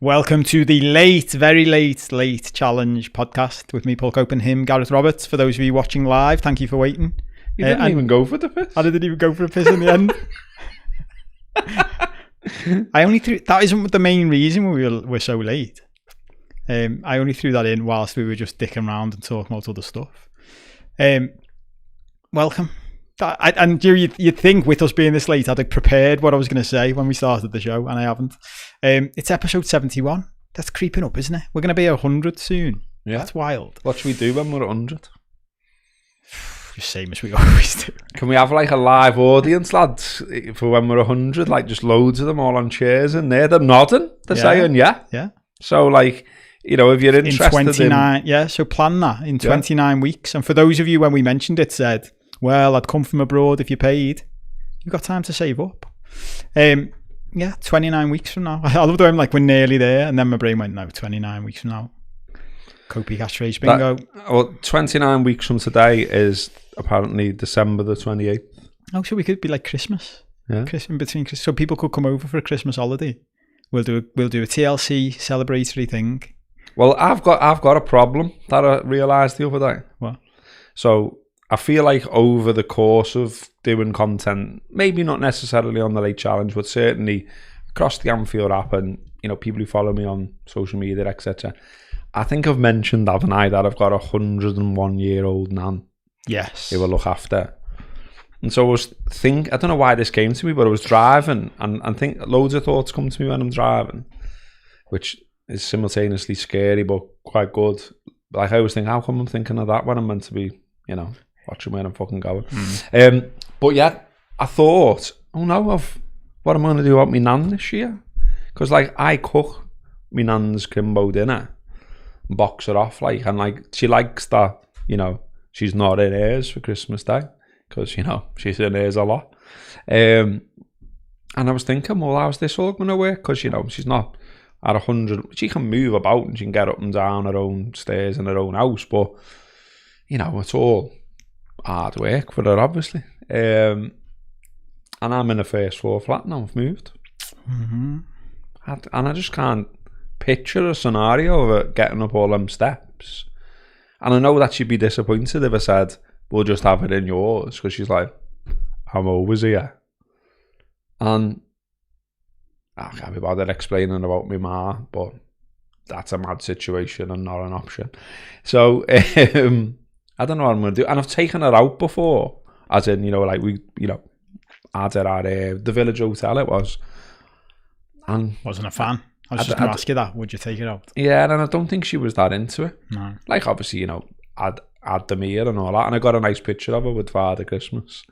Welcome to the very late challenge podcast with me, Paul Cope, and him, Gareth Roberts. For those of you watching live, thank you for waiting. You didn't even go for the piss. I didn't even go for a piss in the end. I only threw, that isn't the main reason we're so late. I only threw that in whilst we were just dicking around and talking about other stuff. Welcome. And you'd think with us being this late, I'd have prepared what I was going to say when we started the show, and I haven't. It's episode 71. That's creeping up, isn't it? We're going to be 100 soon. Yeah. That's wild. What should we do when we're 100? Just same as we always do. Can we have like a live audience, lads, for when we're 100? Like just loads of them all on chairs in there. They're nodding. They're saying yeah. Yeah. So like, you know, if you're interested in 29, yeah, so plan that in 29 weeks. And for those of you, when we mentioned it, said, well, I'd come from abroad if you paid. You've got time to save up. 29 weeks from now. I love the way I'm like, we're nearly there. And then my brain went, no, 29 weeks from now. Copy catchphrase bingo. 29 weeks from today is apparently December the 28th. Oh, so we could be like Christmas. Yeah. In between Christmas. So people could come over for a Christmas holiday. We'll do a TLC celebratory thing. Well, I've got a problem that I realised the other day. What? So I feel like over the course of doing content, maybe not necessarily on the Late Challenge, but certainly across the Anfield app and, you know, people who follow me on social media, etc. I think I've mentioned, haven't I, that I've got a 101-year-old nan. Yes. Who I look after. And so I don't know why this came to me, but I was driving and think loads of thoughts come to me when I'm driving, which is simultaneously scary but quite good. Like I always think, how come I'm thinking of that when I'm meant to be, you know, watching where I'm fucking going. But yeah, I thought, oh no, of what am I going to do about my nan this year? Because like I cook my nan's Kimbo dinner and box her off, like, and like she likes that, you know, she's not in hers for Christmas Day because, you know, she's in hers a lot. And I was thinking, well, how's this all going to work? Because, you know, she's not at 100. She can move about and she can get up and down her own stairs in her own house, but, you know, it's all hard work for her, obviously. And I'm in a first floor flat now. I've moved. Mm-hmm. And I just can't picture a scenario of her getting up all them steps. And I know that she'd be disappointed if I said, we'll just have it in yours, because she's like, I'm always here. And I can't be bothered explaining about my ma, but that's a mad situation and not an option. So I don't know what I'm going to do. And I've taken her out before, as in, you know, like we, you know, had her at the Village Hotel it was. And wasn't a fan. I was just going to ask you that. Would you take it out? Yeah, and I don't think she was that into it. No. Like, obviously, you know, I'd the mirror and all that. And I got a nice picture of her with Father Christmas,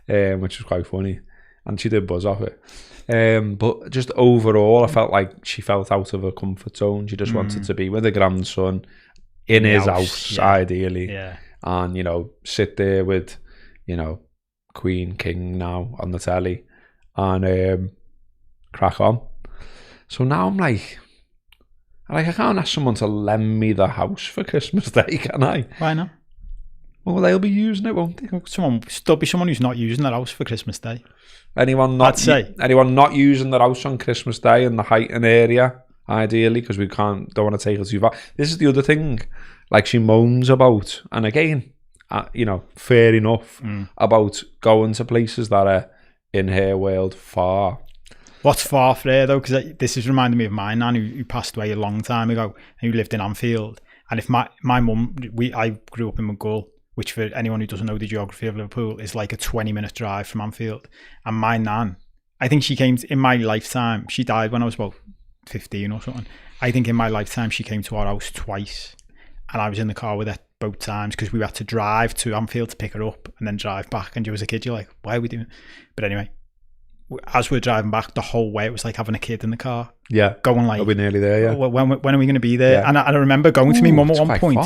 which was quite funny. And she did buzz off it. But just overall, I felt like she felt out of her comfort zone. She just wanted to be with her grandson in his house, ideally. Yeah. And, you know, sit there with, you know, Queen, King now on the telly and crack on. So now I'm like, I can't ask someone to lend me the house for Christmas Day, can I? Why not? Well, they'll be using it, won't they? There'll be someone who's not using their house for Christmas Day. Anyone not using their house on Christmas Day in the Highton area, ideally, because don't want to take it too far. This is the other thing, like she moans about, and again, you know, fair enough, about going to places that are in her world far. What's far for her though? Because this is reminding me of my nan who passed away a long time ago and who lived in Anfield. And if my mum, I grew up in McGull, which for anyone who doesn't know the geography of Liverpool is like a 20-minute drive from Anfield. And my nan, I think she came in my lifetime. She died when I was about 15 or something. I think in my lifetime she came to our house twice, and I was in the car with her both times because we had to drive to Anfield to pick her up and then drive back. And you as a kid, you're like, why are we doing it? But anyway, as we're driving back the whole way, it was like having a kid in the car. Yeah. Going like, are we nearly there? Yeah. When are we going to be there? Yeah. And I remember going to my mum at one point.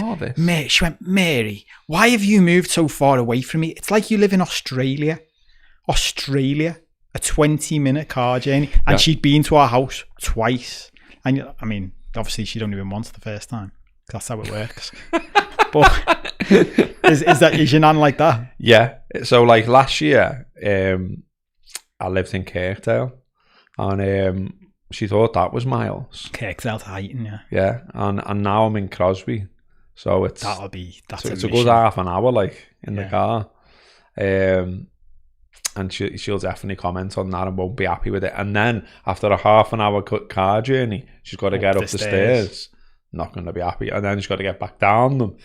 She went, Mary, why have you moved so far away from me? It's like you live in Australia. A 20-minute car journey. And she'd been to our house twice. And I mean, obviously she'd only been once the first time. That's how it works. But is your nan like that? Yeah. So like last year, I lived in Kirkdale, and she thought that was miles. Kirkdale to Heighton, yeah. Yeah, and now I'm in Crosby, so it's it's a good half an hour like in the car. And she'll definitely comment on that and won't be happy with it. And then after a half an hour car journey, she's got to get up the stairs. Not going to be happy. And then she's got to get back down them.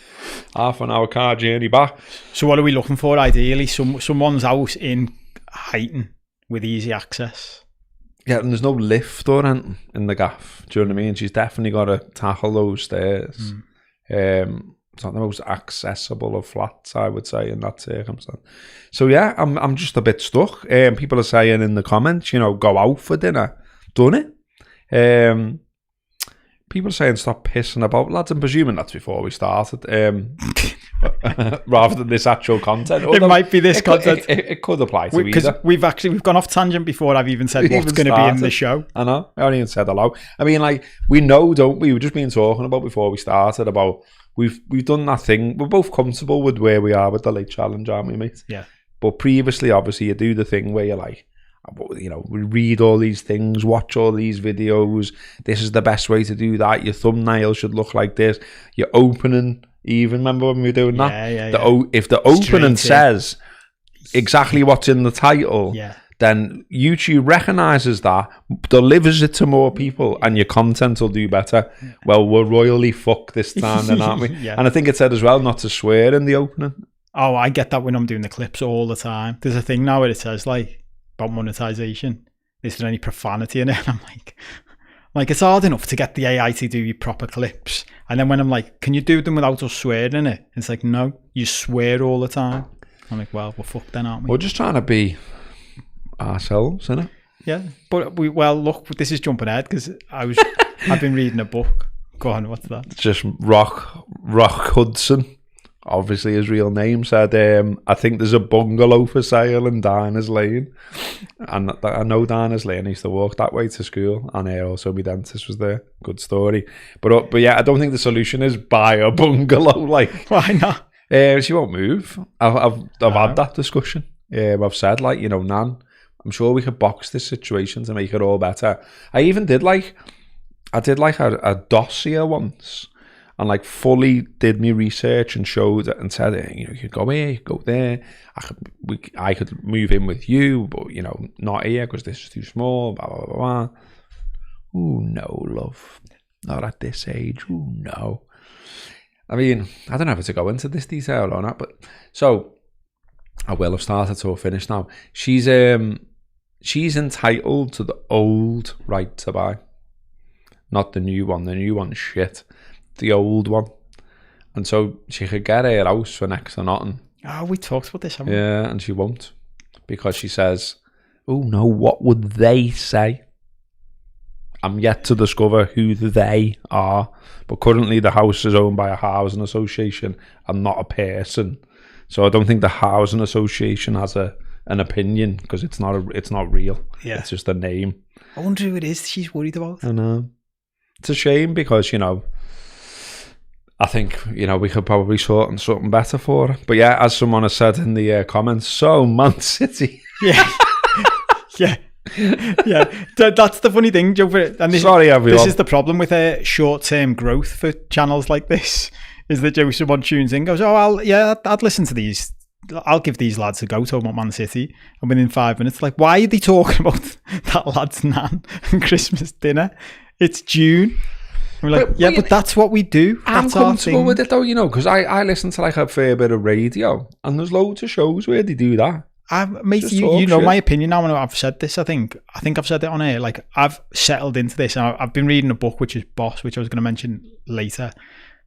Half an hour car journey back. So what are we looking for ideally? Someone's house in Heighton with easy access. Yeah, and there's no lift or anything in the gaff. Do you know what I mean? She's definitely got to tackle those stairs. It's not the most accessible of flats, I would say, in that circumstance. So yeah, I'm just a bit stuck. People are saying in the comments, go out for dinner. Done it. People are saying stop pissing about, lads. I'm presuming that's before we started. Rather than this actual content. It might be this content. It could apply to either. Because we've gone off tangent before I've even said what's going to be in the show. I know. I haven't even said hello. I mean, like, we know, don't we? We've just been talking about before we started about we've done that thing. We're both comfortable with where we are with the late challenge, aren't we, mate? Yeah. But previously, obviously, you do the thing where you're like, we read all these things, watch all these videos. This is the best way to do that. Your thumbnail should look like this. Your opening, even remember when we were doing that? Yeah. If the opening says exactly what's in the title, then YouTube recognises that, delivers it to more people, and your content will do better. Well, we're royally fucked this time, then, aren't we? And I think it said as well not to swear in the opening. Oh, I get that when I'm doing the clips all the time. There's a thing now where it says like about monetization. Is there any profanity in it? And I'm like, it's hard enough to get the AI to do your proper clips. And then when I'm like, can you do them without us swearing in it? It's like, no, you swear all the time. I'm like, well, we're fucked then, aren't we? We're just trying to be ourselves, innit? Yeah, but look, this is jumping ahead because I've been reading a book. Go on, what's that? It's just Rock Hudson, obviously his real name, said, I think there's a bungalow for sale in Diners Lane. And I know Diners Lane, I used to walk that way to school, and also my dentist was there. Good story. But yeah, I don't think the solution is buy a bungalow. Like, why not? She won't move. I've had that discussion. I've said, like, Nan, I'm sure we could box this situation to make it all better. I did a dossier once, and like fully did my research and showed it and said, you could go here, you could go there. I could move in with you, but not here because this is too small. Blah blah blah blah. Ooh, no, love, not at this age. Ooh, no. I mean, I don't know if to go into this detail or not, but so I will have started to finish now. She's entitled to the old right to buy, not the new one. The new one's shit. The old one. And so she could get her house for next to nothing. Oh, we talked about this, haven't we? Yeah, and she won't. Because she says, oh no, what would they say? I'm yet to discover who they are. But currently the house is owned by a housing association and not a person. So I don't think the housing association has an opinion, because it's not real. Yeah. It's just a name. I wonder who it is she's worried about. I know. It's a shame because, I think, we could probably sort something better for her. But yeah, as someone has said in the comments, so Man City. Yeah. Yeah. That's the funny thing, Joe. And Sorry, everyone. This is the problem with short-term growth for channels like this, is that someone tunes in and goes, oh, I'd listen to these. I'll give these lads a go, talking about Man City. And within 5 minutes, like, why are they talking about that lad's nan and Christmas dinner? It's June. We're like, but that's what we do. I'm comfortable with it though, because I listen to like a fair bit of radio, and there's loads of shows where they do that. Mate, you know my opinion now, and I've said this. I think I've said it on air. Like, I've settled into this, and I've been reading a book which is Boss, which I was going to mention later,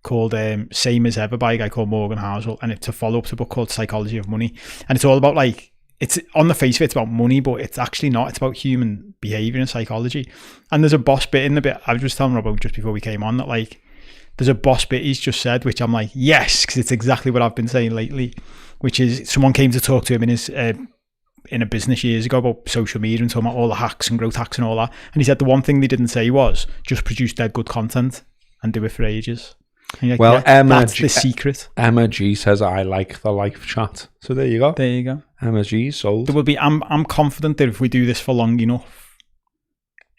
called Same as Ever by a guy called Morgan Housel, and it's a follow-up to a book called Psychology of Money, and it's all about, like, it's on the face of it, it's about money, but it's actually not. It's about human behavior and psychology. And there's a boss bit in the bit I was just telling Rob just before we came on, that like there's a boss bit he's just said, which I'm like, yes, because it's exactly what I've been saying lately, which is someone came to talk to him in his in a business years ago about social media and talking about all the hacks and growth hacks and all that, and he said the one thing they didn't say was just produce dead good content and do it for ages. Like, well, that's the secret. Emma G says, I like the live chat. So there you go. There you go. Emma G sold. There will be. I'm confident that if we do this for long enough,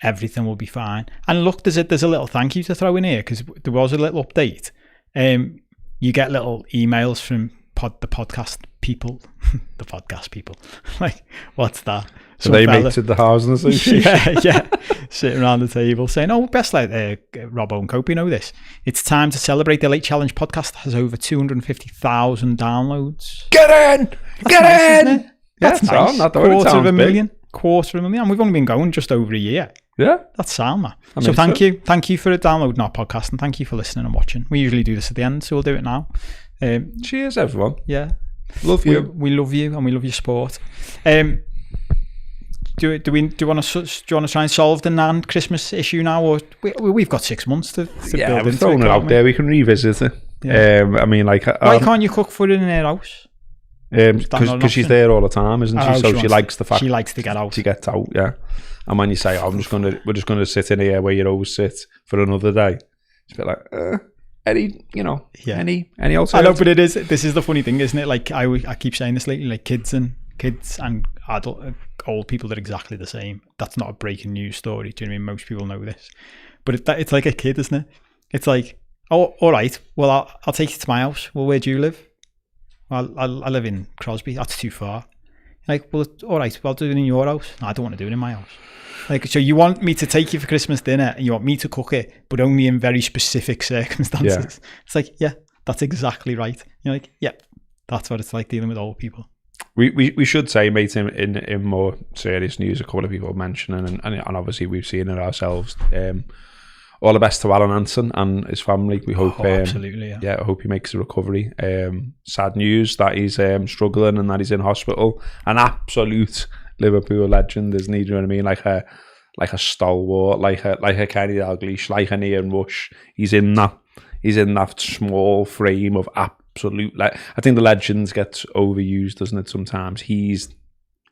everything will be fine. And look, there's a little thank you to throw in here, because there was a little update. You get little emails from the podcast people. The podcast people. Like, what's that? So they mates at the housing association. yeah, sitting around the table saying, "Oh, best like Robbo and Cope, you know this. It's time to celebrate. The Late Challenge podcast has over 250,000 downloads. Get in! Get nice, in! Isn't it? That's nice. Not Quarter of a million. And we've only been going just over a year. Yeah, that's sound, man. So thank you for downloading our podcast, and thank you for listening and watching. We usually do this at the end, so we'll do it now. Cheers, everyone. Yeah, love you. We love you, and we love your sport. Do you want to try and solve the Nan Christmas issue now, or we've got 6 months to build we've thrown it out there. We can revisit it. Yeah. I mean, like, why can't you cook for it in her house? Because she's there all the time, isn't she? So she likes the fact she likes to get out. She gets out, yeah. And when you say, "Oh, we're just gonna sit in here where you always sit for another day," it's a bit like, any alternative? I know, but this is the funny thing, isn't it? Like I keep saying this lately, like kids and old people are exactly the same. That's not a breaking news story. Do you know what I mean? Most people know this, but it's like a kid, isn't it? It's like, oh, all right, well, I'll take you to my house. Well, where do you live? Well, I live in Crosby. That's too far. Like, well, all right, well, I'll do it in your house. No, I don't want to do it in my house. Like, so you want me to take you for Christmas dinner, and you want me to cook it, but only in very specific circumstances. Yeah. It's like, yeah, that's exactly right. You're like, yeah, that's what it's like dealing with old people. We should say, mate, in more serious news, a couple of people mentioning, and obviously we've seen it ourselves. All the best to Alan Hansen and his family. We hope, absolutely, I hope he makes a recovery. Sad news that he's struggling and that he's in hospital. An absolute Liverpool legend, isn't he? Do you know what I mean? Like a stalwart, like a Kenny Dalglish, like an Ian Rush. He's in that small frame of absolute. Like, I think the legends gets overused, doesn't it? Sometimes he's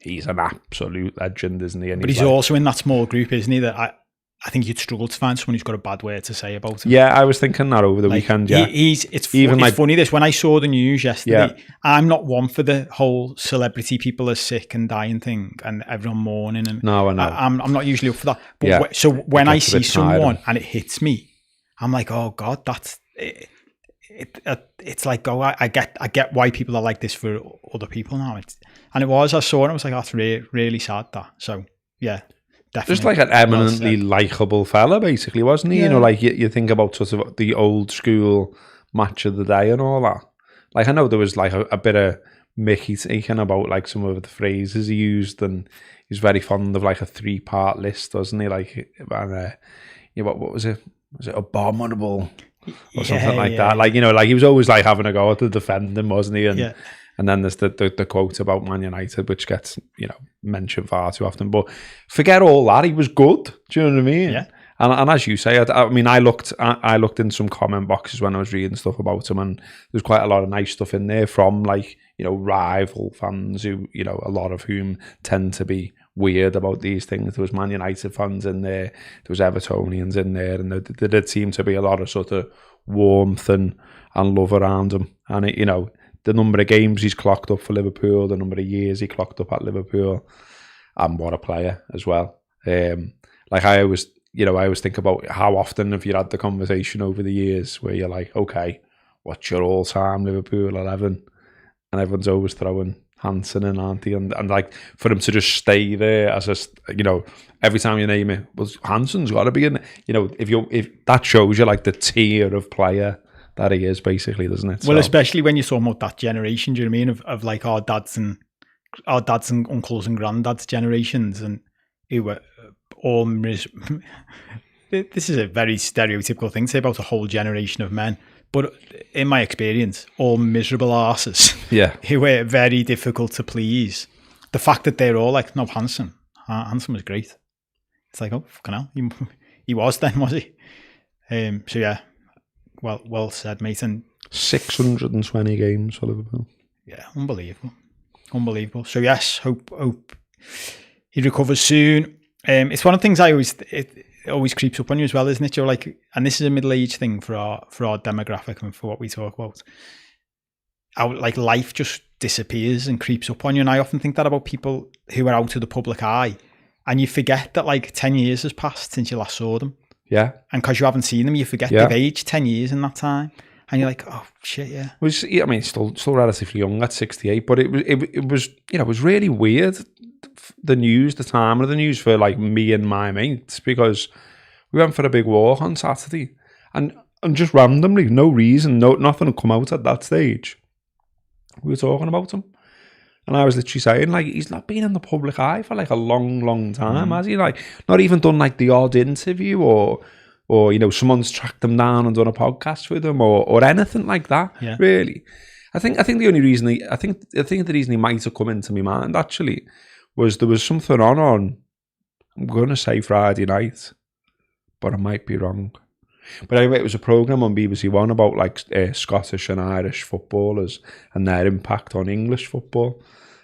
an absolute legend, isn't he? And but he's also in that small group, isn't he? That I think you'd struggle to find someone who's got a bad word to say about him. Yeah, I was thinking that over the weekend. Yeah, it's funny this when I saw the news yesterday. Yeah. I'm not one for the whole celebrity people are sick and dying thing and everyone mourning. And no, I know. I'm not usually up for that. But so when I see someone and it hits me, I'm like, oh God, that's it. It's like, oh, I get why people are like this for other people now. I saw it, I was like, that's really sad. That. So yeah. Definitely. Just like an eminently likeable fella, basically, wasn't he? Yeah. You know, like you think about sort of the old school match of the day and all that. Like, I know there was like a bit of Mickey taken about like some of the phrases he used, and he was very fond of like a 3-part list, wasn't he? Like, and what was it? Was it abominable or something like that? Like, you know, like he was always like having a go at the defending, wasn't he? And and then there's the quote about Man United, which gets, you know, mentioned far too often. But forget all that, he was good. Do you know what I mean? Yeah. And as you say, I mean, I looked in some comment boxes when I was reading stuff about him, and there's quite a lot of nice stuff in there from, like, you know, rival fans who, you know, a lot of whom tend to be weird about these things. There was Man United fans in there, there was Evertonians in there, and there did seem to be a lot of sort of warmth and love around him. And it, you know, the number of games he's clocked up for Liverpool, the number of years he clocked up at Liverpool, and what a player as well. Like I always think about how often have you had the conversation over the years where you're like, okay, what's your all-time Liverpool 11? And everyone's always throwing Hansen in, aren't they? And like, for him to just stay there as a, you know, every time you name it, well, Hansen's got to be in it. You know, if that shows you like the tier of player that he is, basically, doesn't it? Well, especially when you're talking about that generation, do you know what I mean? Of like our dads and uncles and granddads generations, and who were all this is a very stereotypical thing to say about a whole generation of men, but in my experience, all miserable arses. Yeah. Who were very difficult to please. The fact that they're all like, no, Hansen was great. It's like, oh, fucking hell. He was then, was he? So yeah. Well said, mate. And 620 games for Liverpool. Yeah, unbelievable. So yes, hope he recovers soon. It's one of the things it always creeps up on you as well, isn't it? You're like, and this is a middle-aged thing for our demographic and for what we talk about. Like life just disappears and creeps up on you, and I often think that about people who are out of the public eye and you forget that like 10 years has passed since you last saw them. Yeah. And because you haven't seen them, you forget they've aged 10 years in that time. And you're like, oh shit, yeah. I mean, still relatively young at 68, but it was it was really weird. The news, the time of the news for like me and my mates, because we went for a big walk on Saturday, and just randomly, no reason, nothing had come out at that stage. We were talking about him, and I was literally saying like, he's not been in the public eye for like a long time, has he? Like, not even done like the odd interview or someone's tracked them down and done a podcast with them or anything like that. Yeah. Really, I think the only reason the reason he might have come into my mind actually was there was something on I'm going to say Friday night, but I might be wrong. But anyway, it was a programme on BBC One about like Scottish and Irish footballers and their impact on English football,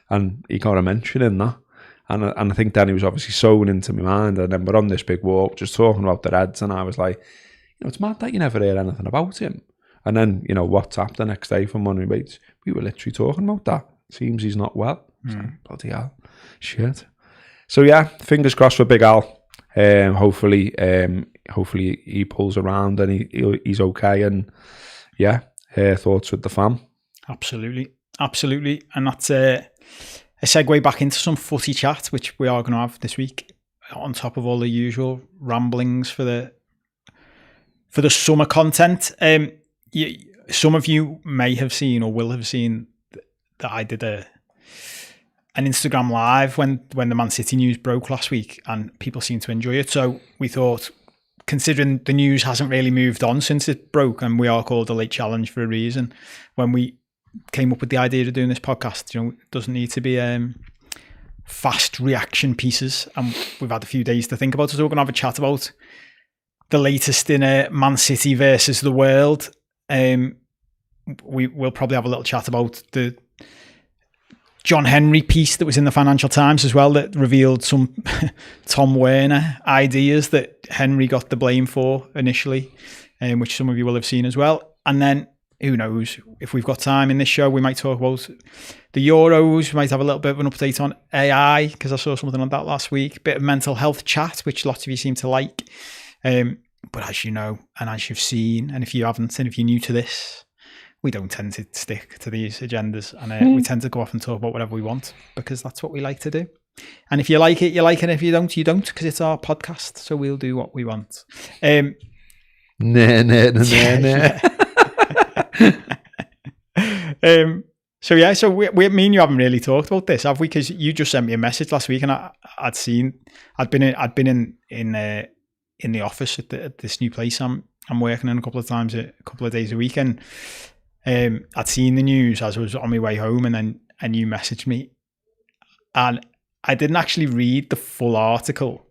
and he got a mention in that. And I think then he was obviously sewn into my mind. And then we're on this big walk just talking about the Reds, and I was like, it's mad that you never hear anything about him. And then, WhatsApp the next day from one of my mates, we were literally talking about that. Seems he's not well. So, bloody hell. Shit. So yeah, fingers crossed for Big Al. Hopefully he pulls around and he's okay. And yeah, thoughts with the fam. Absolutely. And that's a segue back into some footy chat, which we are going to have this week, on top of all the usual ramblings for the summer content. Some of you may have seen or will have seen that I did an Instagram live when the Man City news broke last week, and people seemed to enjoy it. So we thought, considering the news hasn't really moved on since it broke, and we are called a late challenge for a reason, when we came up with the idea of doing this podcast, it doesn't need to be fast reaction pieces, and we've had a few days to think about it. So we're going to have a chat about the latest in Man City versus the world. We'll probably have a little chat about the John Henry piece that was in the Financial Times as well, that revealed some Tom Werner ideas that Henry got the blame for initially, which some of you will have seen as well. And then, who knows, if we've got time in this show, we might talk about the Euros. We might have a little bit of an update on AI, because I saw something on that last week. Bit of mental health chat, which lots of you seem to like. But as you know, and as you've seen, and if you haven't, and if you're new to this, we don't tend to stick to these agendas, and we tend to go off and talk about whatever we want, because that's what we like to do. And if you like it, you like it. And if you don't, you don't, because it's our podcast. So we'll do what we want. So we me and you haven't really talked about this, have we? Because you just sent me a message last week, and I'd been in the office at this new place I'm working in a couple of days a week, and I'd seen the news as I was on my way home, and you messaged me, and I didn't actually read the full article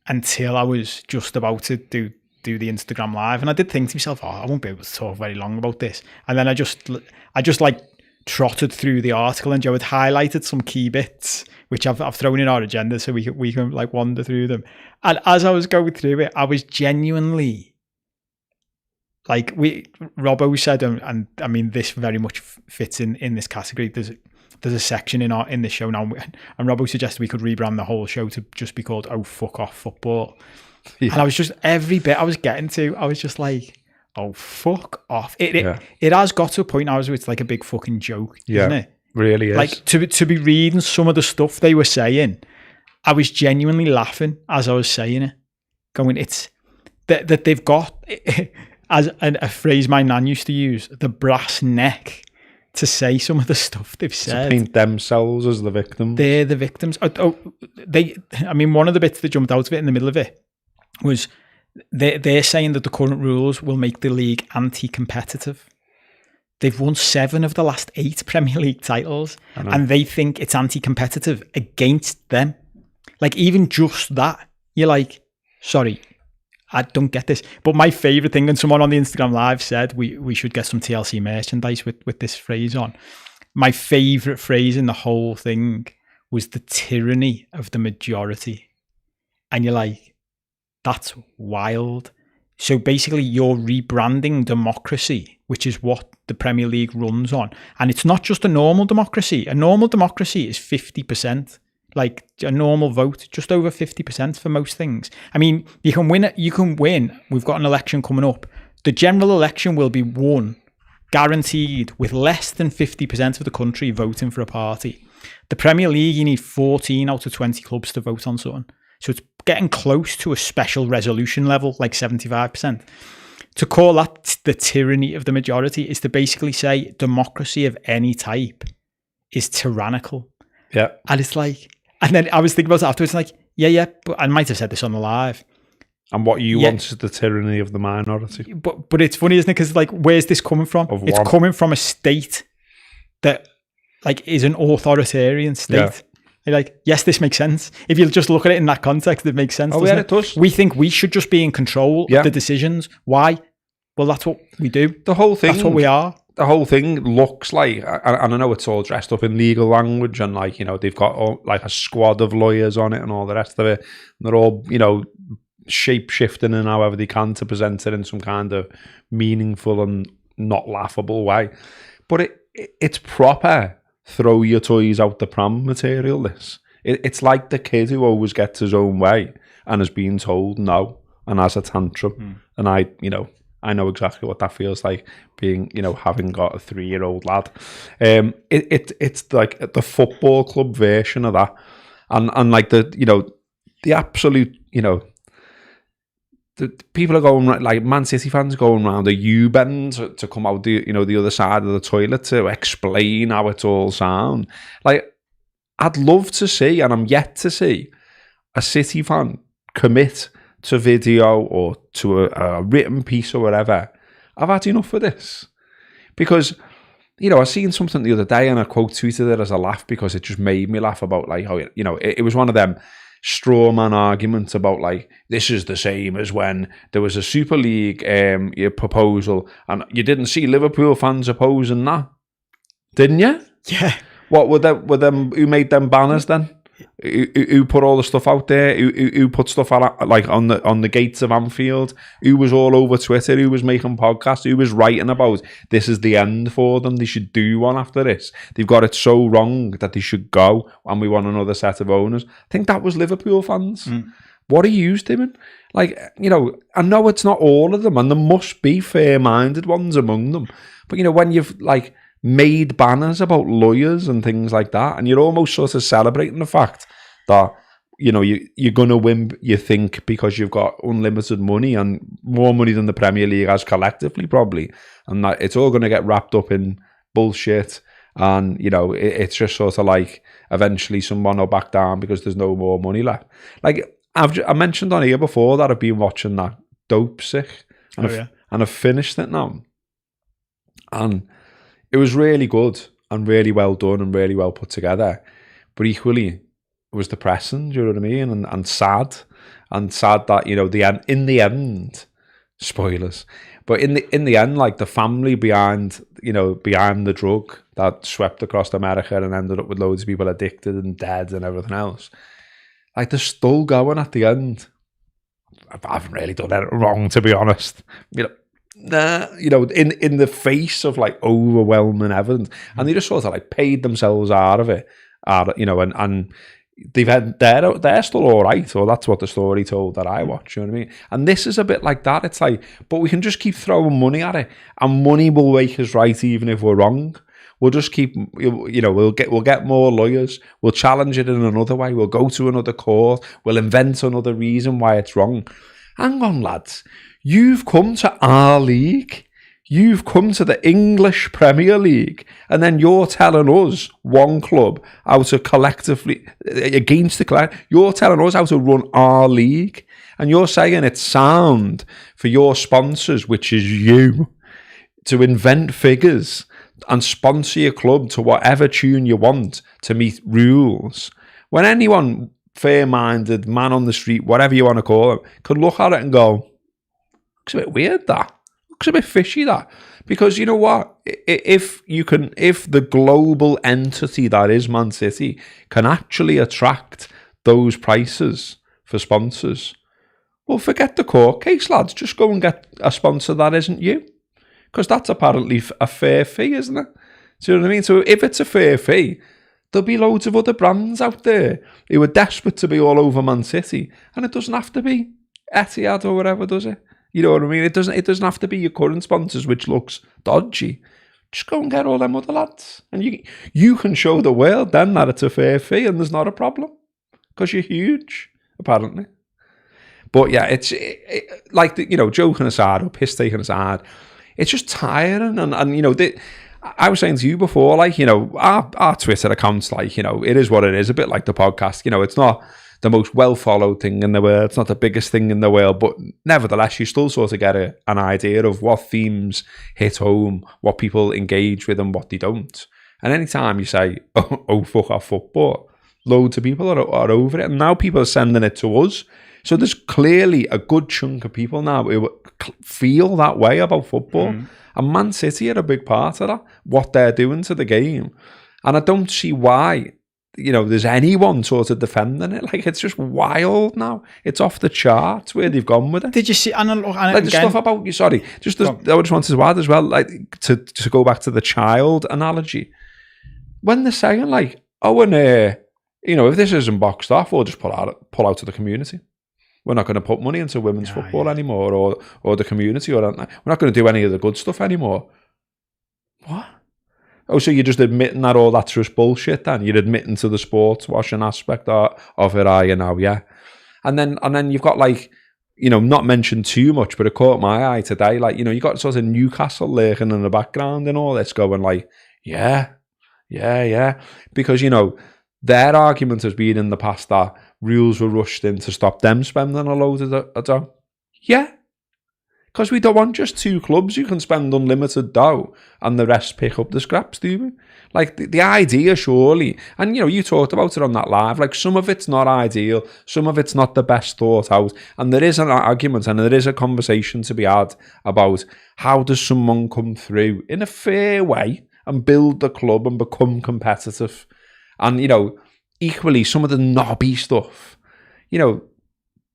until I was just about to do the Instagram live, and I did think to myself, I won't be able to talk very long about this. And then I just like trotted through the article, and Joe had highlighted some key bits which I've thrown in our agenda so we can like wander through them. And as I was going through it, I was genuinely like, Robbo said, and I mean this very much fits in this category. There's a section in this show now, and Robbo suggested we could rebrand the whole show to just be called "Oh Fuck Off Football." Yeah. And I was just, every bit I was getting to, I was just like, oh, fuck off. It has got to a point now where it's like a big fucking joke, isn't it? Really is. Like, to be reading some of the stuff they were saying, I was genuinely laughing as I was saying it. Going, it's that they've got, as a phrase my nan used to use, the brass neck to say some of the stuff they've said. To paint themselves as the victims. They're the victims. I mean, one of the bits that jumped out of it in the middle of it was they're saying that the current rules will make the league anti-competitive. They've won 7 of the last 8 Premier League titles, and they think it's anti-competitive against them. Like, even just that, you're like, sorry, I don't get this. But my favourite thing, and someone on the Instagram Live said we should get some TLC merchandise with this phrase on. My favourite phrase in the whole thing was the tyranny of the majority. And you're like, that's wild. So basically you're rebranding democracy, which is what the Premier League runs on. And it's not just a normal democracy. A normal democracy is 50%. like a normal vote, just over 50% for most things. I mean, you can win. We've got an election coming up. The general election will be won, guaranteed, with less than 50% of the country voting for a party. The Premier League, you need 14 out of 20 clubs to vote on something. So it's getting close to a special resolution level, like 75%. To call that the tyranny of the majority is to basically say democracy of any type is tyrannical. Yeah. And it's like, and then I was thinking about it afterwards, like, yeah, but I might have said this on the live. And what you want is the tyranny of the minority. But it's funny, isn't it? Because like, where's this coming from? It's coming from a state that like is an authoritarian state. Yeah. You're like, yes, this makes sense. If you just look at it in that context, it makes sense. Oh, yeah, it does. We think we should just be in control of the decisions. Why? Well, that's what we do. The whole thing. That's what we are. The whole thing looks like, and I know it's all dressed up in legal language, and like, you know, they've got like a squad of lawyers on it and all the rest of it. And they're all, you know, shape shifting in however they can to present it in some kind of meaningful and not laughable way. But it's proper throw your toys out the pram material. It's like the kid who always gets his own way and is being told no and has a tantrum. And I know exactly what that feels like, being, you know, having got a 3-year-old lad. It's like the football club version of that, and like the absolute, you know, the people are going, like Man City fans going around a U-bend to come out the other side of the toilet to explain how it's all sound. Like, I'd love to see, and I'm yet to see, a City fan commit to video or to a written piece or whatever. I've had enough of this. Because, you know, I seen something the other day and I quote tweeted it as a laugh because it just made me laugh about like how, you know, it was one of them straw man arguments about like, this is the same as when there was a Super League proposal and you didn't see Liverpool fans opposing that, didn't you? Yeah. What were them? Who made them banners then? Who put all the stuff out there? Who put stuff out, like on the gates of Anfield? Who was all over Twitter? Who was making podcasts? Who was writing about this is the end for them? They should do one after this. They've got it so wrong that they should go, and we want another set of owners. I think that was Liverpool fans. What are you doing? Like, you know, I know it's not all of them, and there must be fair-minded ones among them. But, you know, when you've like made banners about lawyers and things like that, and you're almost sort of celebrating the fact that, you know, you're going to win, you think, because you've got unlimited money and more money than the Premier League has collectively probably, and that it's all going to get wrapped up in bullshit, and, you know, it's just sort of like eventually someone will back down because there's no more money left. Like, I mentioned on here before that I've been watching that Dope Sick, and I've finished it now, and it was really good and really well done and really well put together. But equally, it was depressing, do you know what I mean? And sad that, you know, in the end, spoilers, but in the end, like the family behind the drug that swept across America and ended up with loads of people addicted and dead and everything else, like they're still going at the end. I haven't really done anything wrong, to be honest. You know, you know, in the face of like overwhelming evidence, and they just sort of like paid themselves out of it, you know, and they're still all right, or that's what the story told that I watched. You know what I mean? And this is a bit like that. It's like, but we can just keep throwing money at it, and money will make us right even if we're wrong. We'll just keep, you know, we'll get more lawyers. We'll challenge it in another way. We'll go to another court. We'll invent another reason why it's wrong. Hang on, lads. You've come to our league. You've come to the English Premier League, and then you're telling us, one club, how to collectively, against the collective, you're telling us how to run our league, and you're saying it's sound for your sponsors, which is you, to invent figures and sponsor your club to whatever tune you want to meet rules. When anyone fair-minded, man on the street, whatever you want to call it, could look at it and go, looks a bit weird, that. Looks a bit fishy, that. Because you know what? If the global entity that is Man City can actually attract those prices for sponsors, well, forget the court case, lads. Just go and get a sponsor that isn't you. Because that's apparently a fair fee, isn't it? Do you know what I mean? So if it's a fair fee, there'll be loads of other brands out there who are desperate to be all over Man City, and it doesn't have to be Etihad or whatever, does it? You know what I mean? It doesn't have to be your current sponsors, which looks dodgy. Just go and get all them other lads, and you can show the world then that it's a fair fee and there's not a problem because you're huge, apparently. But yeah, it's like, joking aside or piss taking aside, it's just tiring. And I was saying to you before, like, our Twitter accounts, like, it is what it is, a bit like the podcast. It's not the most well-followed thing in the world. It's not the biggest thing in the world, but nevertheless, you still sort of get an idea of what themes hit home, what people engage with and what they don't. And anytime you say, oh fuck off football, loads of people are over it. And now people are sending it to us. So there's clearly a good chunk of people now who feel that way about football. And Man City are a big part of that, what they're doing to the game. And I don't see why, there's anyone sort of defending it. Like, it's just wild now. It's off the charts where they've gone with it. Did you see, and like the stuff about you, sorry, I just wanted to add as well, like, to go back to the child analogy. When they're saying, like, if this isn't boxed off, we'll just pull out to the community. We're not going to put money into women's football anymore, or the community, or we're not going to do any of the good stuff anymore. What? Oh, so you're just admitting that all that's just bullshit then? You're admitting to the sports washing aspect of it, are you now? Yeah. And then you've got, like, not mentioned too much, but it caught my eye today. Like, you got sort of Newcastle lurking in the background and all this, going like, yeah. Because, their argument has been in the past that rules were rushed in to stop them spending a load of dough. Yeah. Because we don't want just two clubs who can spend unlimited dough and the rest pick up the scraps, do we? Like, the idea, surely, and, you talked about it on that live, like, some of it's not ideal, some of it's not the best thought out, and there is an argument and there is a conversation to be had about how does someone come through in a fair way and build the club and become competitive. And, equally, some of the knobby stuff,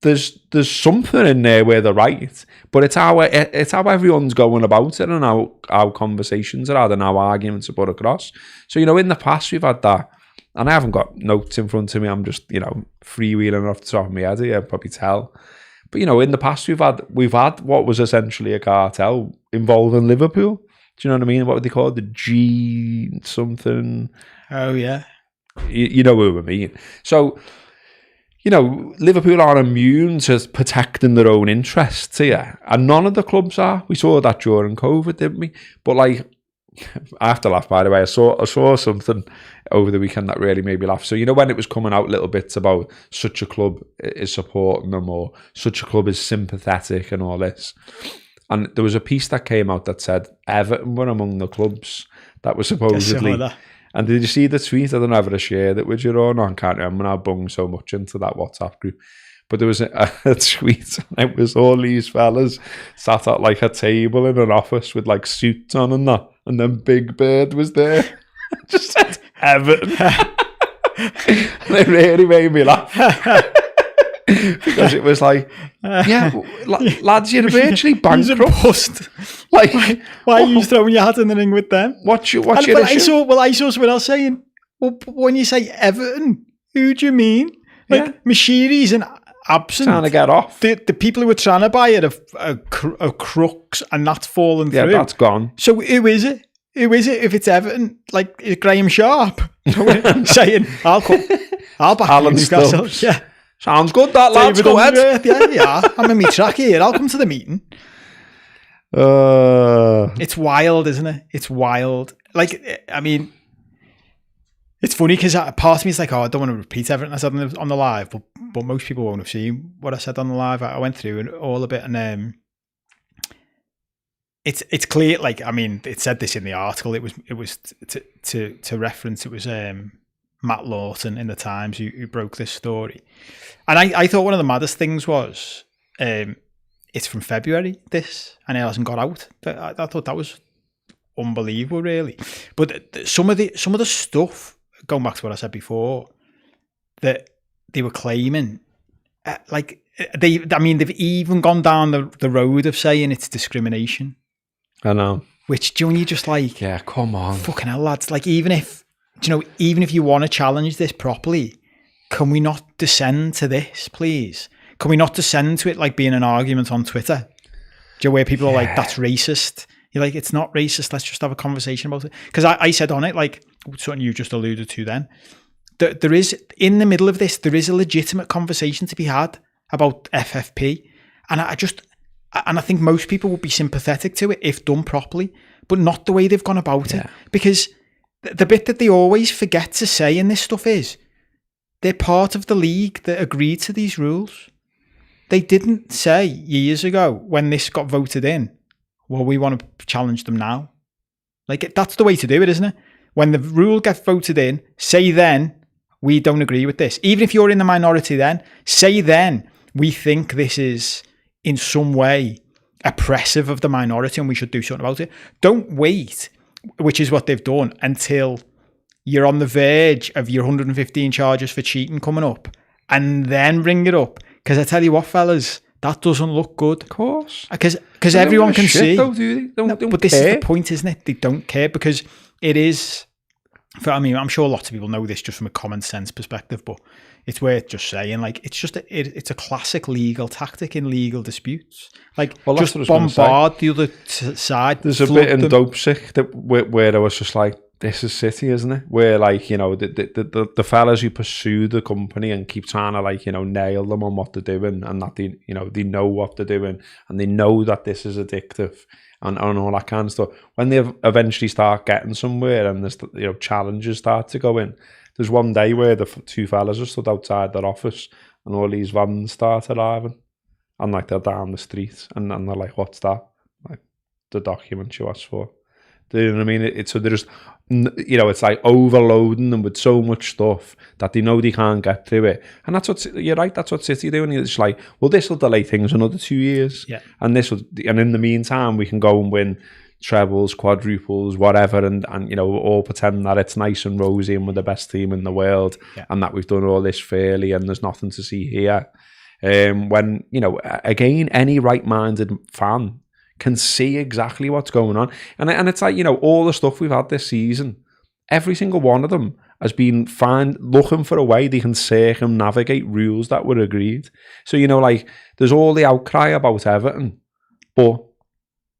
there's something in there where they're right, but it's how everyone's going about it and how conversations are had and how arguments are put across. So, in the past we've had that, and I haven't got notes in front of me, I'm just, freewheeling off the top of my head here, probably tell. But, in the past we've had what was essentially a cartel involving Liverpool. Do you know what I mean? What would they call it? The G something. Oh, yeah. You know what I mean. So, Liverpool are immune to protecting their own interests here, and none of the clubs are. We saw that during COVID, didn't we? But, like, I have to laugh, by the way. I saw something over the weekend that really made me laugh. So, when it was coming out little bits about such a club is supporting them or such a club is sympathetic and all this. And there was a piece that came out that said Everton were among the clubs that were supposedly... And did you see the tweet? I don't know if I shared it with you or not. I can't remember. I bunged so much into that WhatsApp group. But there was a tweet, and it was all these fellas sat at, like, a table in an office with, like, suits on and that. And then Big Bird was there. Just said Everton. And it really made me laugh. Because it was like, lads, you're virtually bankrupt. Like, why are you throwing your hat in the ring with them? What's your issue? I saw someone else saying, well, when you say Everton, who do you mean? Like, Mashiri's an absent. Trying to get off. The people who were trying to buy it are crooks, and that's fallen through. Yeah, that's gone. So who is it? Who is it if it's Everton? Like, is Graham Sharp saying, I'll back Alan Newcastle. Stubbs. Yeah. Sounds good, that, lads. Go ahead. Yeah. I'm in my track here. I'll come to the meeting. It's wild, isn't it? It's wild. Like, I mean, it's funny because part of me is like, I don't want to repeat everything I said on the live, but most people won't have seen what I said on the live. I went through all of it, and it's clear. Like, I mean, it said this in the article. It was to reference. It was Matt Lawton in the Times who broke this story. And I thought one of the maddest things was it's from February, this, and it hasn't got out. I thought that was unbelievable, really. But some of the stuff, going back to what I said before, that they were claiming, they've even gone down the road of saying it's discrimination. I know. Which, do you just like, yeah, come on, fucking hell, lads. Like, even if do you know, even if you want to challenge this properly, can we not descend to this, please? Can we not descend to it like being an argument on Twitter? Do you know, where people are like, that's racist? You're like, it's not racist. Let's just have a conversation about it. Because I said on it, like something you just alluded to then, there is, in the middle of this, there is a legitimate conversation to be had about FFP. And I think most people would be sympathetic to it if done properly, but not the way they've gone about it. Because the bit that they always forget to say in this stuff is they're part of the league that agreed to these rules. They didn't say years ago when this got voted in, well, we want to challenge them now. Like, that's the way to do it, isn't it? When the rule gets voted in, say then, we don't agree with this. Even if you're in the minority then, say then, we think this is in some way oppressive of the minority and we should do something about it. Don't wait, which is what they've done, until you're on the verge of your 115 charges for cheating coming up and then bring it up. Because I tell you what, fellas, that doesn't look good. Of course. Because everyone can see. Though, do they? Don't but this is the point, isn't it? They don't care, because it is... I'm sure lots of people know this just from a common sense perspective, but it's worth just saying, like, it's just it's a classic legal tactic in legal disputes. Like, just bombard the other side. There's a bit in Dope Sick where I was just like, this is City, isn't it? Where, like, you know, the fellas who pursue the company and keep trying to, like, you know, nail them on what they're doing, and that they, you know, they know what they're doing and they know that this is addictive and all that kind of stuff. When they eventually start getting somewhere and there's, you know, challenges start to go in. There's one day where the two fellas are stood outside their office and all these vans start arriving, and like they're down the street and they're like, what's that? Like, the document you asked for. Do you know what I mean? So there's, you know, it's like overloading them with so much stuff that they know they can't get through it. And that's what, you're right, that's what City do. And it's like, well, this will delay things another 2 years. Yeah. And in the meantime, we can go and win trebles, quadruples, whatever, and you know, all pretend that it's nice and rosy and we're the best team in the world, and that we've done all this fairly and there's nothing to see here. When, you know, again, any right-minded fan can see exactly what's going on. And it's like, you know, all the stuff we've had this season, every single one of them has been looking for a way they can circumnavigate rules that were agreed. So, you know, like, there's all the outcry about Everton, but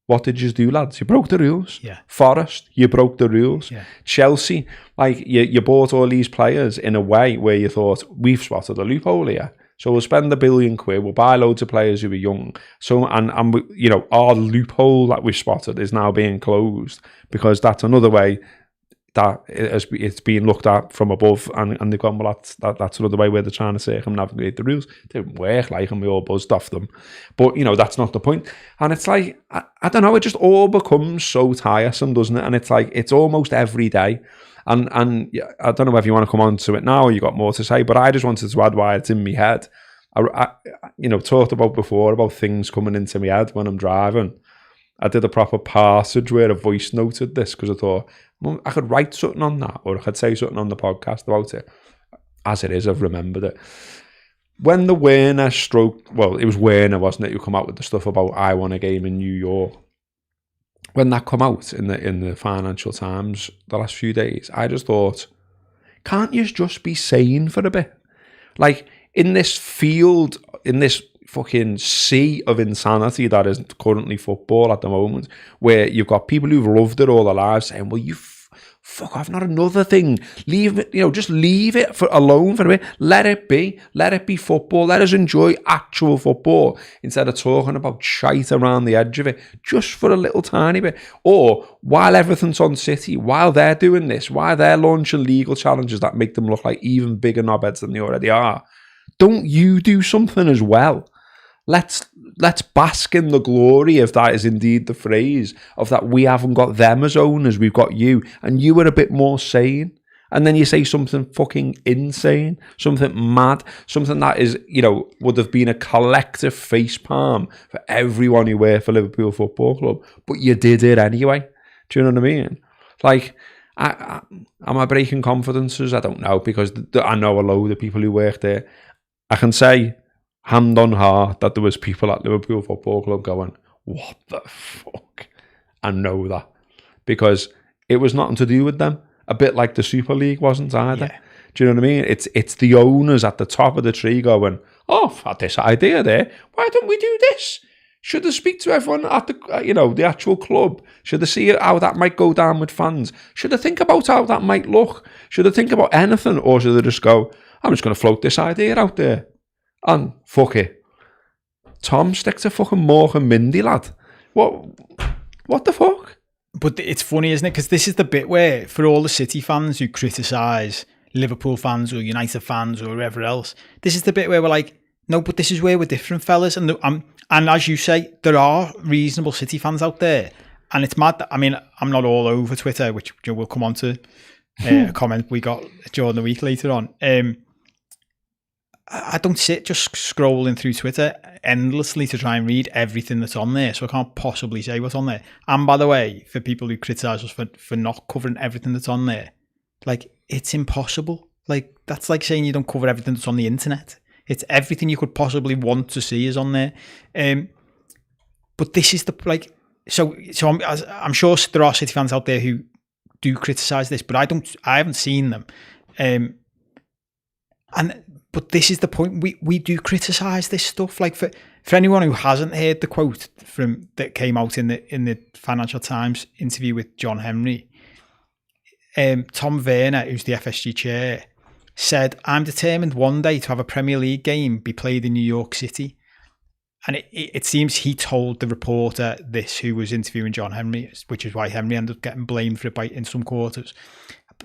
what did you do, lads? You broke the rules. Yeah. Forest, you broke the rules. Yeah. Chelsea, like, you bought all these players in a way where you thought, we've spotted a loophole here. So we'll spend £1 billion, we'll buy loads of players who are young. So, and we, you know, our loophole that we've spotted is now being closed, because that's another way that it's being looked at from above, and they've gone, well, that's another way where they're trying to circumnavigate the rules. It didn't work, like, and we all buzzed off them. But, you know, that's not the point. And it's like, I don't know, it just all becomes so tiresome, doesn't it? And it's like, it's almost every day. And I don't know if you want to come on to it now or you got more to say, but I just wanted to add why it's in my head. I you know, talked about before about things coming into my head when I'm driving. I did a proper passage where I voice noted this, because I thought, well, I could write something on that, or I could say something on the podcast about it. As it is, I've remembered it. When the Werner well, it was Werner, wasn't it, who come out with the stuff about I won a game in New York. When that come out in the Financial Times the last few days, I just thought, can't you just be sane for a bit? Like, in this field, in this fucking sea of insanity that is currently football at the moment, where you've got people who've loved it all their lives saying, well, you fuck off, not another thing. Leave it, you know, just leave it alone for a bit. Let it be football. Let us enjoy actual football instead of talking about shite around the edge of it, just for a little tiny bit. Or while everything's on City, while they're doing this, while they're launching legal challenges that make them look like even bigger knobheads than they already are, don't you do something as well? Let's bask in the glory, if that is indeed the phrase, of that we haven't got them as owners, we've got you, and you are a bit more sane. And then you say something fucking insane, something mad, something that is, you know, would have been a collective facepalm for everyone who worked for Liverpool Football Club, but you did it anyway. Do you know what I mean? Like, am I breaking confidences? I don't know, because I know a load of people who work there. I can say, hand on heart, that there was people at Liverpool Football Club going, what the fuck? I know that, because it was nothing to do with them. a bit like the Super League wasn't either. Yeah. Do you know what I mean? It's the owners at the top of the tree going, oh, I've had this idea there. Why don't we do this? Should they speak to everyone at the, the actual club? Should they see how that might go down with fans? Should they think about how that might look? Should they think about anything? Or should they just go, I'm just going to float this idea out there? And fuck it. Tom, stick to fucking Mork and Mindy, lad. What the fuck? But it's funny, isn't it? Because this is the bit where, for all the City fans who criticise Liverpool fans or United fans or whoever else, this is the bit where we're like, no, but this is where we're different, fellas. And as you say, there are reasonable City fans out there. And it's mad that, I mean, I'm not all over Twitter, which we'll come on to a comment we got during the week later on. I don't sit just scrolling through Twitter endlessly to try and read everything that's on there, so I can't possibly say what's on there. And by the way, for people who criticise us for not covering everything that's on there, like, it's impossible. Like, that's like saying you don't cover everything that's on the internet. It's everything you could possibly want to see is on there. But this is the, like, so I'm sure there are City fans out there who do criticise this, but I haven't seen them. But this is the point. We do criticise this stuff. Like, for anyone who hasn't heard the quote that came out in the Financial Times interview with John Henry, Tom Werner, who's the FSG chair, said, I'm determined one day to have a Premier League game be played in New York City. And it seems he told the reporter this, who was interviewing John Henry, which is why Henry ended up getting blamed for it in some quarters.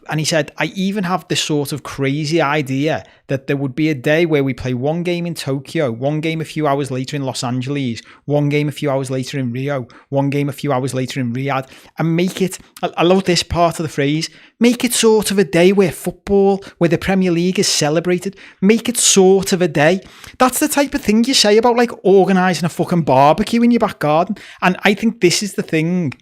And he said, I even have this sort of crazy idea that there would be a day where we play one game in Tokyo, one game a few hours later in Los Angeles, one game a few hours later in Rio, one game a few hours later in Riyadh, and make it, I love this part of the phrase, make it sort of a day where the Premier League is celebrated. Make it sort of a day. That's the type of thing you say about, like, organising a fucking barbecue in your back garden. And I think this is the thing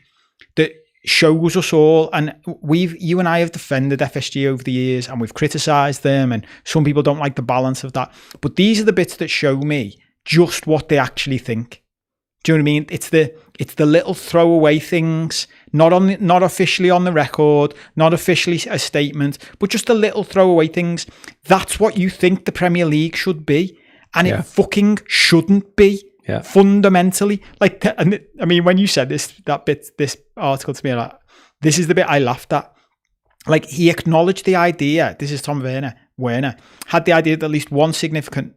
that shows us all, and you and I have defended FSG over the years, and we've criticised them, and some people don't like the balance of that, but these are the bits that show me just what they actually think. Do you know what I mean? It's the little throwaway things, not officially on the record, not officially a statement, but just the little throwaway things. That's what you think the Premier League should be, and it fucking shouldn't be. Yeah. Fundamentally, like, and I mean, when you said this article to me, like, this is the bit I laughed at. Like, he acknowledged the idea. This is Tom Werner had the idea that at least one significant.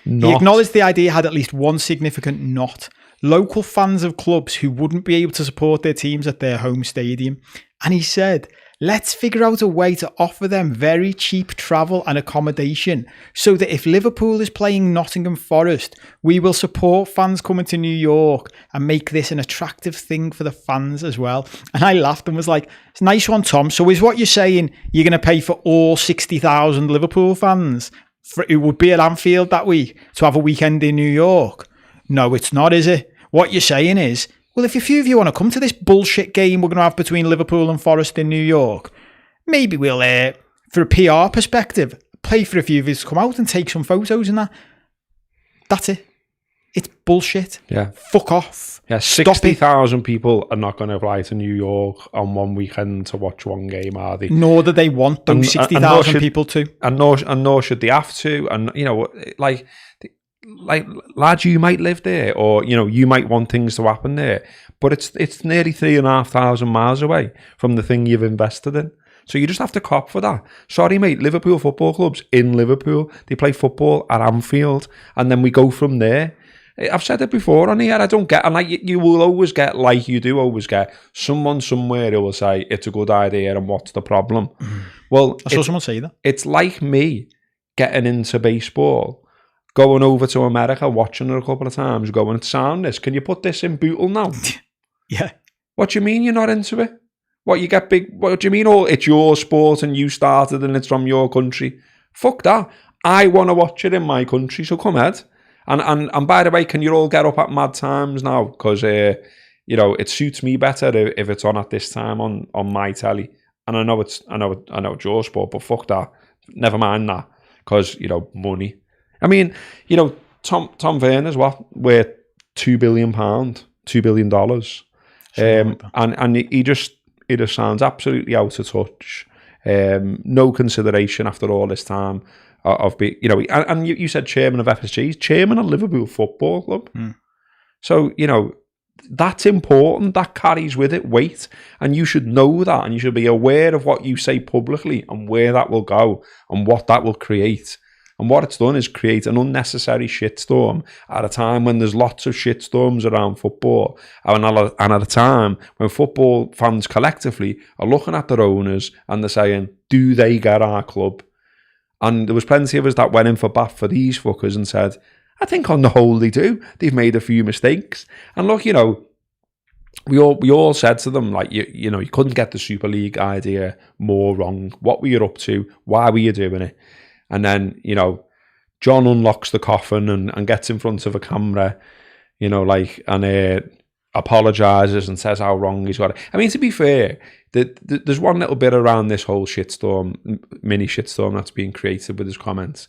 He acknowledged the idea had at least one significant knot. Local fans of clubs who wouldn't be able to support their teams at their home stadium, and he said, let's figure out a way to offer them very cheap travel and accommodation so that if Liverpool is playing Nottingham Forest, we will support fans coming to New York and make this an attractive thing for the fans as well. And I laughed and was like, it's a nice one, Tom. So is what you're saying you're going to pay for all 60,000 Liverpool fans who would be at Anfield that week to have a weekend in New York? No, it's not, is it? What you're saying is, well, if a few of you want to come to this bullshit game we're going to have between Liverpool and Forest in New York, maybe we'll, for a PR perspective, pay for a few of you to come out and take some photos and that. That's it. It's bullshit. Yeah. Fuck off. Yeah, 60,000 people are not going to fly to New York on one weekend to watch one game, are they? Nor do they want those 60,000 people to. And nor should they have to. And, like, lads, you might live there, or you might want things to happen there, but it's nearly 3,500 miles away from the thing you've invested in. So you just have to cop for that. Sorry, mate, Liverpool Football Club's in Liverpool. They play football at Anfield, and then we go from there. I've said it before on here. I don't get, and like you will always get, like you do always get, someone somewhere who will say it's a good idea and what's the problem. Well, I saw someone say that. It's like me getting into baseball, going over to America, watching it a couple of times, going, sound this, can you put this in Bootle now? Yeah. What do you mean you're not into it? What, you get big, what do you mean, it's your sport and you started and it's from your country? Fuck that. I want to watch it in my country, so come ahead. And by the way, can you all get up at mad times now? Because, it suits me better if it's on at this time on my telly. And I know it's your sport, but fuck that. Never mind that. Because, money. I mean, Tom Werner's worth £2 billion, $2 billion. And he just sounds absolutely out of touch. No consideration after all this time of being, you know, and you said chairman of FSG, he's chairman of Liverpool Football Club. So, you know, that's important. That carries with it weight, and you should know that, and you should be aware of what you say publicly and where that will go and what that will create. And what it's done is create an unnecessary shitstorm at a time when there's lots of shitstorms around football, and at a time when football fans collectively are looking at their owners and they're saying, do they get our club? And there was plenty of us that went in for bat for these fuckers and said, I think on the whole they do. They've made a few mistakes. And look, you know, we all said to them, like, you know, you couldn't get the Super League idea more wrong. What were you up to? Why were you doing it? And then, you know, John unlocks the coffin and gets in front of a camera, you know, like, and apologises and says how wrong he's got it. I mean, to be fair, there's one little bit around this whole shitstorm, mini shitstorm that's being created with his comments.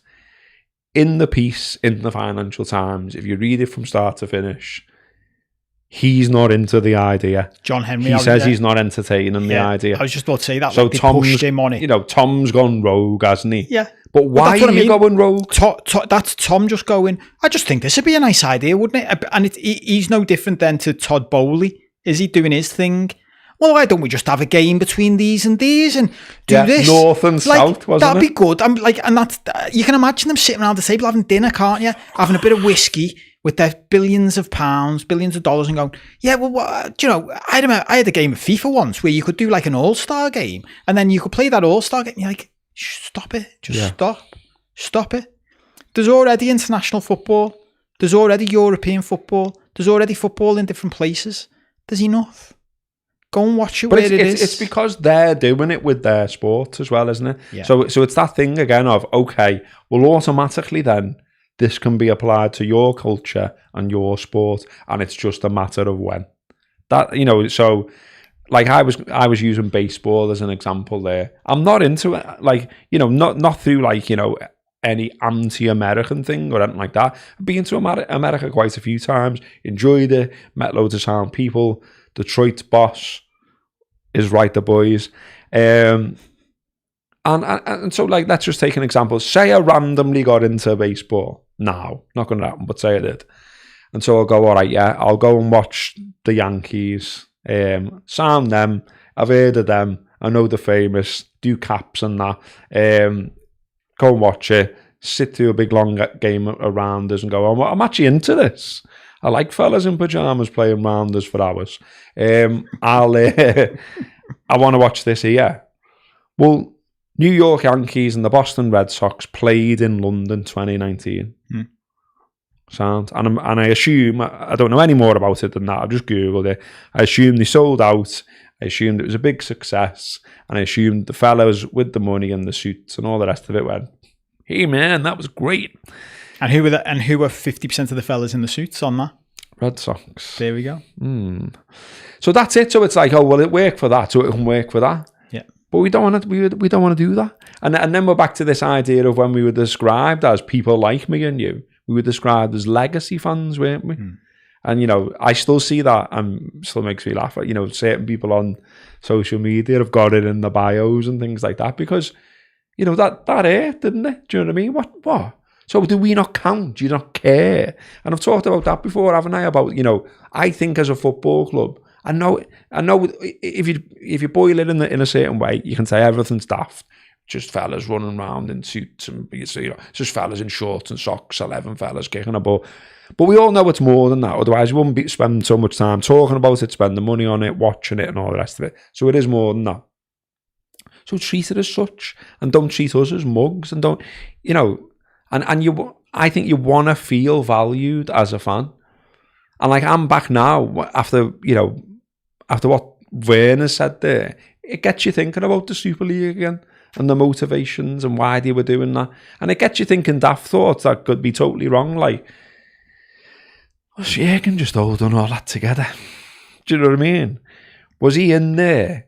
In the piece, in the Financial Times, if you read it from start to finish, he's not into the idea. John Henry. He says he's not entertaining the idea. I was just about to say that. So like, Tom's pushed him on it. You know, Tom's gone rogue, hasn't he? Yeah. But why are you going rogue? That's Tom just going, I just think this would be a nice idea, wouldn't it? And he's no different than to Todd Bowley. Is he doing his thing? Well, why don't we just have a game between these and these and do this? North and South, wasn't that'd be good. I'm like, and that's, you can imagine them sitting around the table having dinner, can't you? Having a bit of whiskey with their billions of pounds, billions of dollars, and going, yeah, well, do you know, I had a game of FIFA once where you could do like an all-star game, and then you could play that all-star game, and you're like, stop it, stop it. There's already international football. There's already European football. There's already football in different places. There's enough. Go and watch it where it is. It's because they're doing it with their sport as well, isn't it? Yeah. So it's that thing again of, okay, well, automatically then, this can be applied to your culture and your sport, and it's just a matter of when. That, you know, so like I was using baseball as an example there. I'm not into it, like, you know, not through like, you know, any anti-American thing or anything like that. I've been to America quite a few times, enjoyed it, met loads of sound people. Detroit's boss is right, the boys. And so, like, let's just take an example. Say I randomly got into baseball. No, not going to happen, but say I did. And so I'll go, all right, yeah, I'll go and watch the Yankees. Sound them. I've heard of them. I know they're famous. Do caps and that. Go and watch it. Sit through a big long game of rounders and go, oh, I'm actually into this. I like fellas in pajamas playing rounders for hours. I want to watch this here. Well, New York Yankees and the Boston Red Sox played in London 2019. Sound. And I assume, I don't know any more about it than that. I've just Googled it. I assume they sold out. I assumed it was a big success. And I assumed the fellas with the money and the suits and all the rest of it went, hey man, that was great. And who were 50% of the fellas in the suits on that? Red Sox. There we go. So that's it. So it's like, oh well, it worked for that, so it can work for that. Yeah. But we don't want to. We don't want to do that. And then we're back to this idea of when we were described as people like me and you. We were described as legacy fans, weren't we? And you know, I still see that, and still makes me laugh. You know, certain people on social media have got it in the bios and things like that because, you know, that hurt, didn't it? Do you know what I mean? What? So do we not count? Do you not care? And I've talked about that before, haven't I? About, you know, I think as a football club, I know if you boil it in a certain way, you can say everything's daft. Just fellas running around in suits and, you know, just fellas in shorts and socks, 11 fellas kicking a ball. But we all know it's more than that. Otherwise, we wouldn't be spending so much time talking about it, spending money on it, watching it and all the rest of it. So it is more than that. So treat it as such, and don't treat us as mugs, and don't, you know, and you. I think you want to feel valued as a fan, and like I'm back now after what Werner said there. It gets you thinking about the Super League again and the motivations and why they were doing that, and it gets you thinking daft thoughts that could be totally wrong, like, well, Jürgen just holding all that together. Do you know what I mean? Was he in there,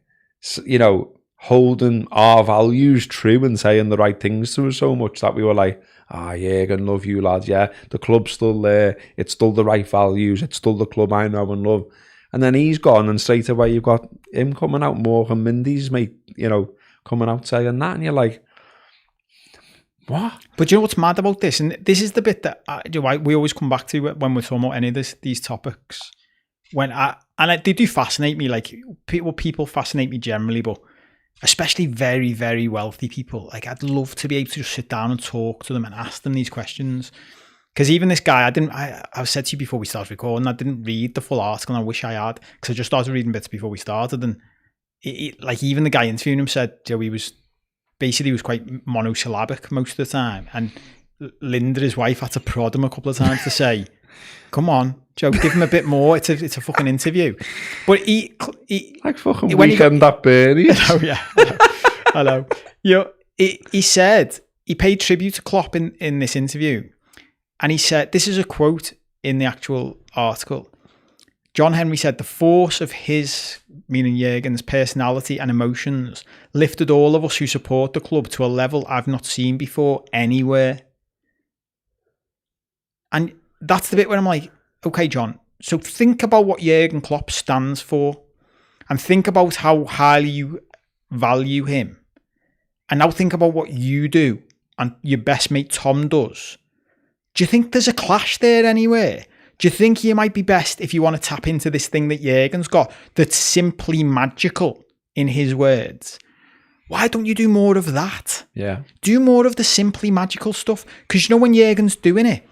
you know, holding our values true and saying the right things to us so much that we were like, Jürgen, love you lads, yeah, the club's still there, it's still the right values, it's still the club I know and love. And then he's gone, and straight away you've got him coming out, Morgan Mindy's mate, you know, coming out saying that, and you're like, what? But you know what's mad about this? And this is the bit that we always come back to when we're talking about any of these topics. They do fascinate me. Like people fascinate me generally, but especially very, very wealthy people. Like I'd love to be able to just sit down and talk to them and ask them these questions. Because even this guy, I said to you before we started recording, I didn't read the full article, and I wish I had, because I just started reading bits before we started. And like even the guy interviewing him said, he was quite monosyllabic most of the time. And Linda, his wife, had to prod him a couple of times to say, "Come on, Joe, give him a bit more. It's a fucking interview." But he like fucking weekend at Bernie's. Oh yeah, I know. He said he paid tribute to Klopp in this interview. And he said, this is a quote in the actual article. John Henry said, the force of his, meaning Jurgen's, personality and emotions lifted all of us who support the club to a level I've not seen before anywhere. And that's the bit where I'm like, okay, John, so think about what Jurgen Klopp stands for and think about how highly you value him. And now think about what you do and your best mate Tom does. Do you think there's a clash there anywhere? Do you think you might be best if you want to tap into this thing that Jurgen's got that's simply magical, in his words? Why don't you do more of that? Yeah. Do more of the simply magical stuff. Because when Jurgen's doing it,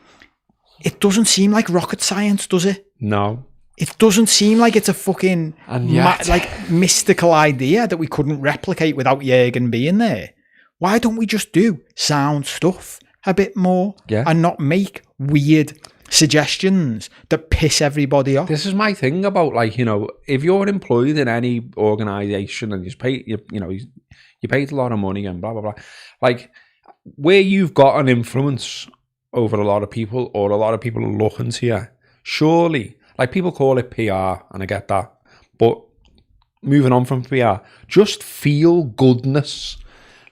it doesn't seem like rocket science, does it? No. It doesn't seem like it's a fucking mystical idea that we couldn't replicate without Jurgen being there. Why don't we just do sound stuff a bit more and not make weird suggestions that piss everybody off? This is my thing about, like, if you're employed in any organisation and you paid a lot of money and blah blah blah, like where you've got an influence over a lot of people, or a lot of people are looking to you, surely, like, people call it PR, and I get that, but moving on from PR, just feel goodness,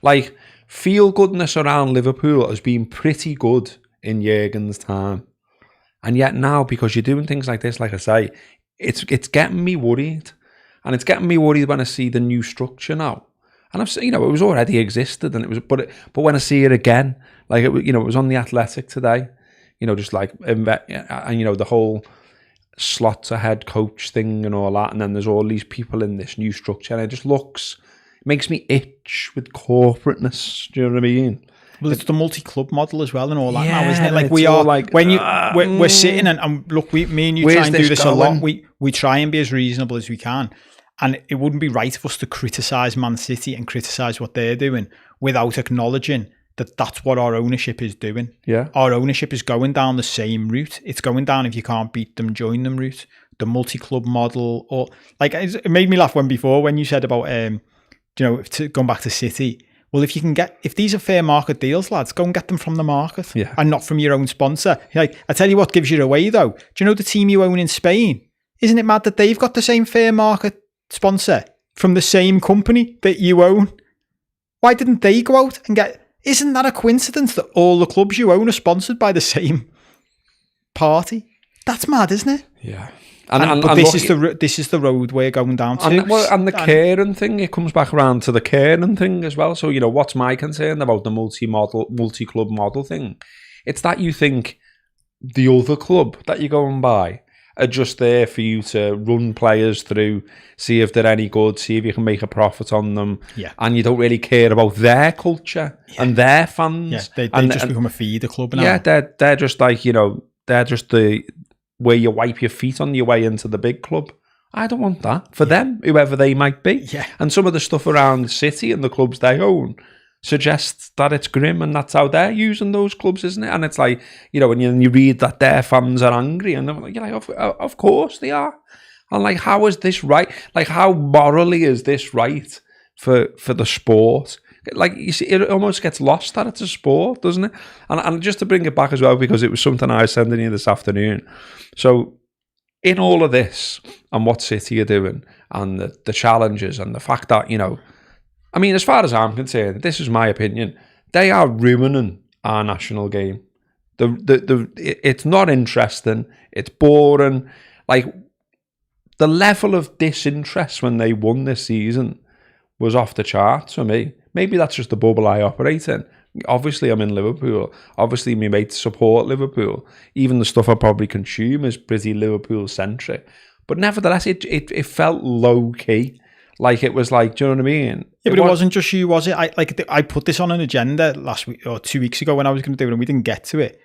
like. Feel goodness around Liverpool has been pretty good in Jurgen's time. And yet now, because you're doing things like this, like I say, it's getting me worried. And it's getting me worried when I see the new structure now. And I've seen, it was already existed, and it was, but when I see it again, like, it was on The Athletic today, just like, and the whole slots ahead coach thing and all that. And then there's all these people in this new structure, and it just makes me itch with corporateness. Do you know what I mean? Well, it's the multi-club model as well and all that now, isn't it? Like, we are like, when we're sitting and look, me and you try and do this a lot. We try and be as reasonable as we can, and it wouldn't be right for us to criticise Man City and criticise what they're doing without acknowledging that that's what our ownership is doing. Yeah, our ownership is going down the same route. It's going down, if you can't beat them, join them route. The multi-club model, or like, it made me laugh when you said about going back to City. Well, if these are fair market deals, lads, go and get them from the market and not from your own sponsor. Like, I tell you what gives you away, though. Do you know the team you own in Spain? Isn't it mad that they've got the same fair market sponsor from the same company that you own? Why didn't they go out and get... Isn't that a coincidence that all the clubs you own are sponsored by the same party? That's mad, isn't it? Yeah. But this is the road we're going down to. And the caring thing, it comes back around to the caring thing as well. So, what's my concern about the multi-club model thing? It's that you think the other club that you go and buy are just there for you to run players through, see if they're any good, see if you can make a profit on them. Yeah. And you don't really care about their culture and their fans. Yeah, they just become a feeder club now. Yeah, they're just like, they're just the... where you wipe your feet on your way into the big club. I don't want that for them, whoever they might be. Yeah. And some of the stuff around City and the clubs they own suggests that it's grim, and that's how they're using those clubs, isn't it? And it's like, when you read that their fans are angry, and you're like, of course they are. And like, how is this right? Like, how morally is this right for the sport? Like, you see, it almost gets lost that it's a sport, doesn't it? And just to bring it back as well, because it was something I was sending you this afternoon. So, in all of this, and what City are doing, and the challenges, and the fact that, I mean, as far as I'm concerned, this is my opinion, they are ruining our national game. It's not interesting. It's boring. Like, the level of disinterest when they won this season was off the charts for me. Maybe that's just the bubble I operate in. Obviously, I'm in Liverpool. Obviously, my mates support Liverpool. Even the stuff I probably consume is pretty Liverpool-centric. But nevertheless, it felt low-key. Like, it was like, do you know what I mean? Yeah, but it wasn't just you, was it? I put this on an agenda last week or 2 weeks ago when I was going to do it, and we didn't get to it.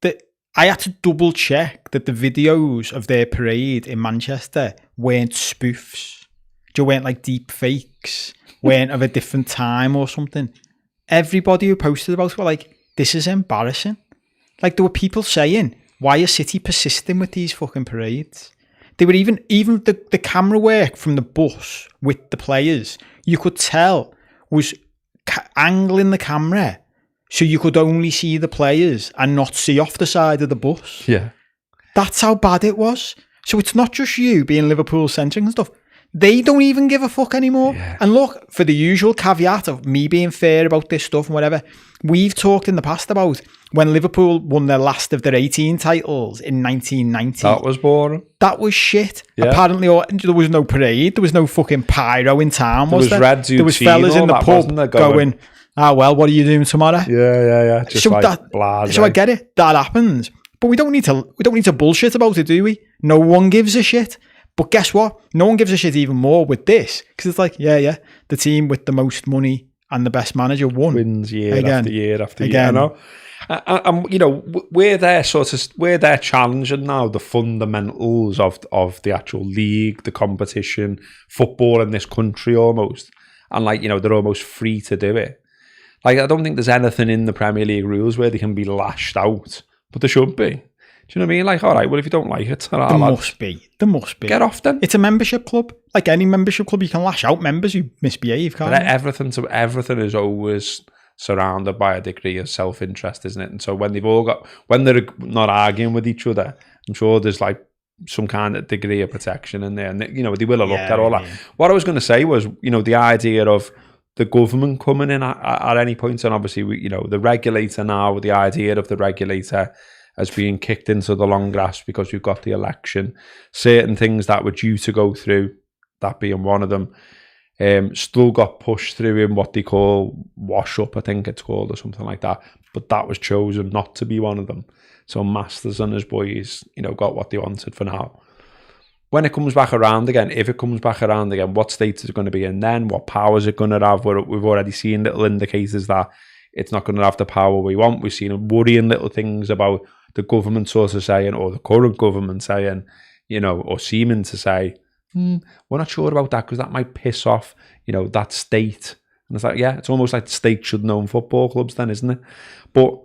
That I had to double check that the videos of their parade in Manchester weren't spoofs. They weren't like deep fakes, weren't of a different time or something. Everybody who posted about it were like, this is embarrassing. Like, there were people saying, why is City persisting with these fucking parades? They were even the camera work from the bus with the players, you could tell was angling the camera so you could only see the players and not see off the side of the bus. Yeah. That's how bad it was. So it's not just you being Liverpool-centric and stuff. They don't even give a fuck anymore. Yeah. And look, for the usual caveat of me being fair about this stuff and whatever, we've talked in the past about when Liverpool won their last of their 18 titles in 1990. That was boring. That was shit. Yeah. Apparently, there was no parade. There was no fucking pyro in town, was there? Red There was fellas in the pub going, well, what are you doing tomorrow? Yeah. Just so I get it. That happens. But we don't need to bullshit about it, do we? No one gives a shit. But guess what? No one gives a shit even more with this. Because it's like, yeah, the team with the most money and the best manager wins year after year after year. You know? And you know, we're there challenging now the fundamentals of the actual league, the competition, football in this country almost. And like, you know, they're almost free to do it. Like, I don't think there's anything in the Premier League rules where they can be lashed out, but there should be. Do you know what I mean? Like, all right, well, if you don't like it, there must be. Get off then. It's a membership club. Like any membership club, you can lash out members who misbehave, can't you? Everything is always surrounded by a degree of self-interest, isn't it? And so when they're not arguing with each other, I'm sure there's like some kind of degree of protection in there. And, you know, they will have looked at all that. What I was going to say was, you know, the idea of the government coming in at any point, and obviously, you know, the regulator now, the idea of the regulator as being kicked into the long grass because we've got the election. Certain things that were due to go through, that being one of them, still got pushed through in what they call wash up, I think it's called, or something like that. But that was chosen not to be one of them. So Masters and his boys, you know, got what they wanted for now. When it comes back around again, if it comes back around again, what state is it going to be in then? What power is it going to have? We've already seen little indicators that it's not going to have the power we want. We've seen worrying little things about the government sort of saying, or the current government saying, you know, or seeming to say, we're not sure about that because that might piss off, you know, that state. And it's like, yeah, it's almost like the state should know football clubs then, isn't it? But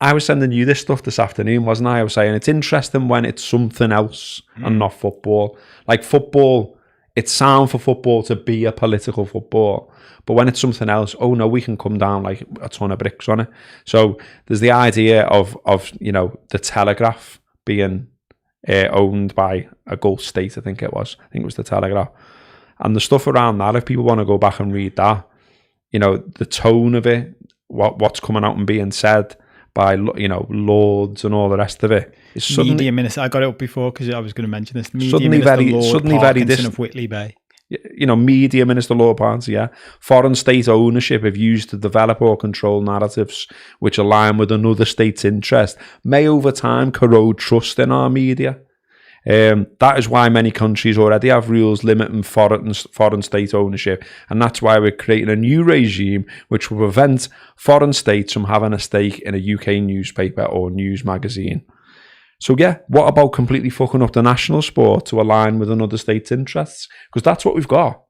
I was sending you this stuff this afternoon, wasn't I? I was saying it's interesting when it's something else and not football. Like football, it's sound for football to be a political football. But when it's something else, oh no, we can come down like a ton of bricks on it. So there's the idea of you know, the Telegraph being owned by a Gulf state, I think it was the Telegraph. And the stuff around that, if people want to go back and read that, you know, the tone of it, what's coming out and being said by, you know, lords and all the rest of it. Media Minister, I got it up before because I was going to mention this. Media Minister Lord Parkinson of Whitley Bay. You know, Media Minister Lord Parkinson, yeah. Foreign state ownership, if used to develop or control narratives which align with another state's interest, may over time corrode trust in our media. That is why many countries already have rules limiting foreign state ownership, and that's why we're creating a new regime which will prevent foreign states from having a stake in a UK newspaper or news magazine. So yeah, what about completely fucking up the national sport to align with another state's interests? Because that's what we've got.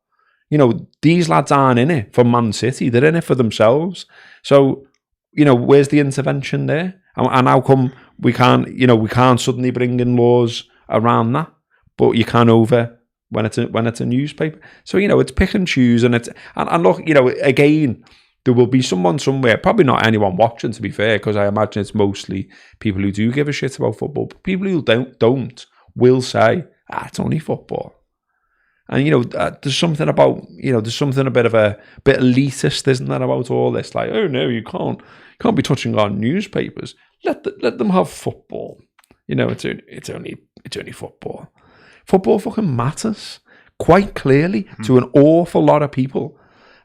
You know, these lads aren't in it for Man City, they're in it for themselves. So, you know, where's the intervention there? And how come we can't suddenly bring in laws around that, but you can over when it's a newspaper. So, you know, it's pick and choose, and look, you know, again, there will be someone somewhere, probably not anyone watching, to be fair, because I imagine it's mostly people who do give a shit about football, but people who don't will say, it's only football. And, you know, there's something about, you know, there's something a bit elitist, isn't there, about all this? Like, oh no, you can't be touching on newspapers. Let them have football. You know, it's only football. Football fucking matters quite clearly to an awful lot of people.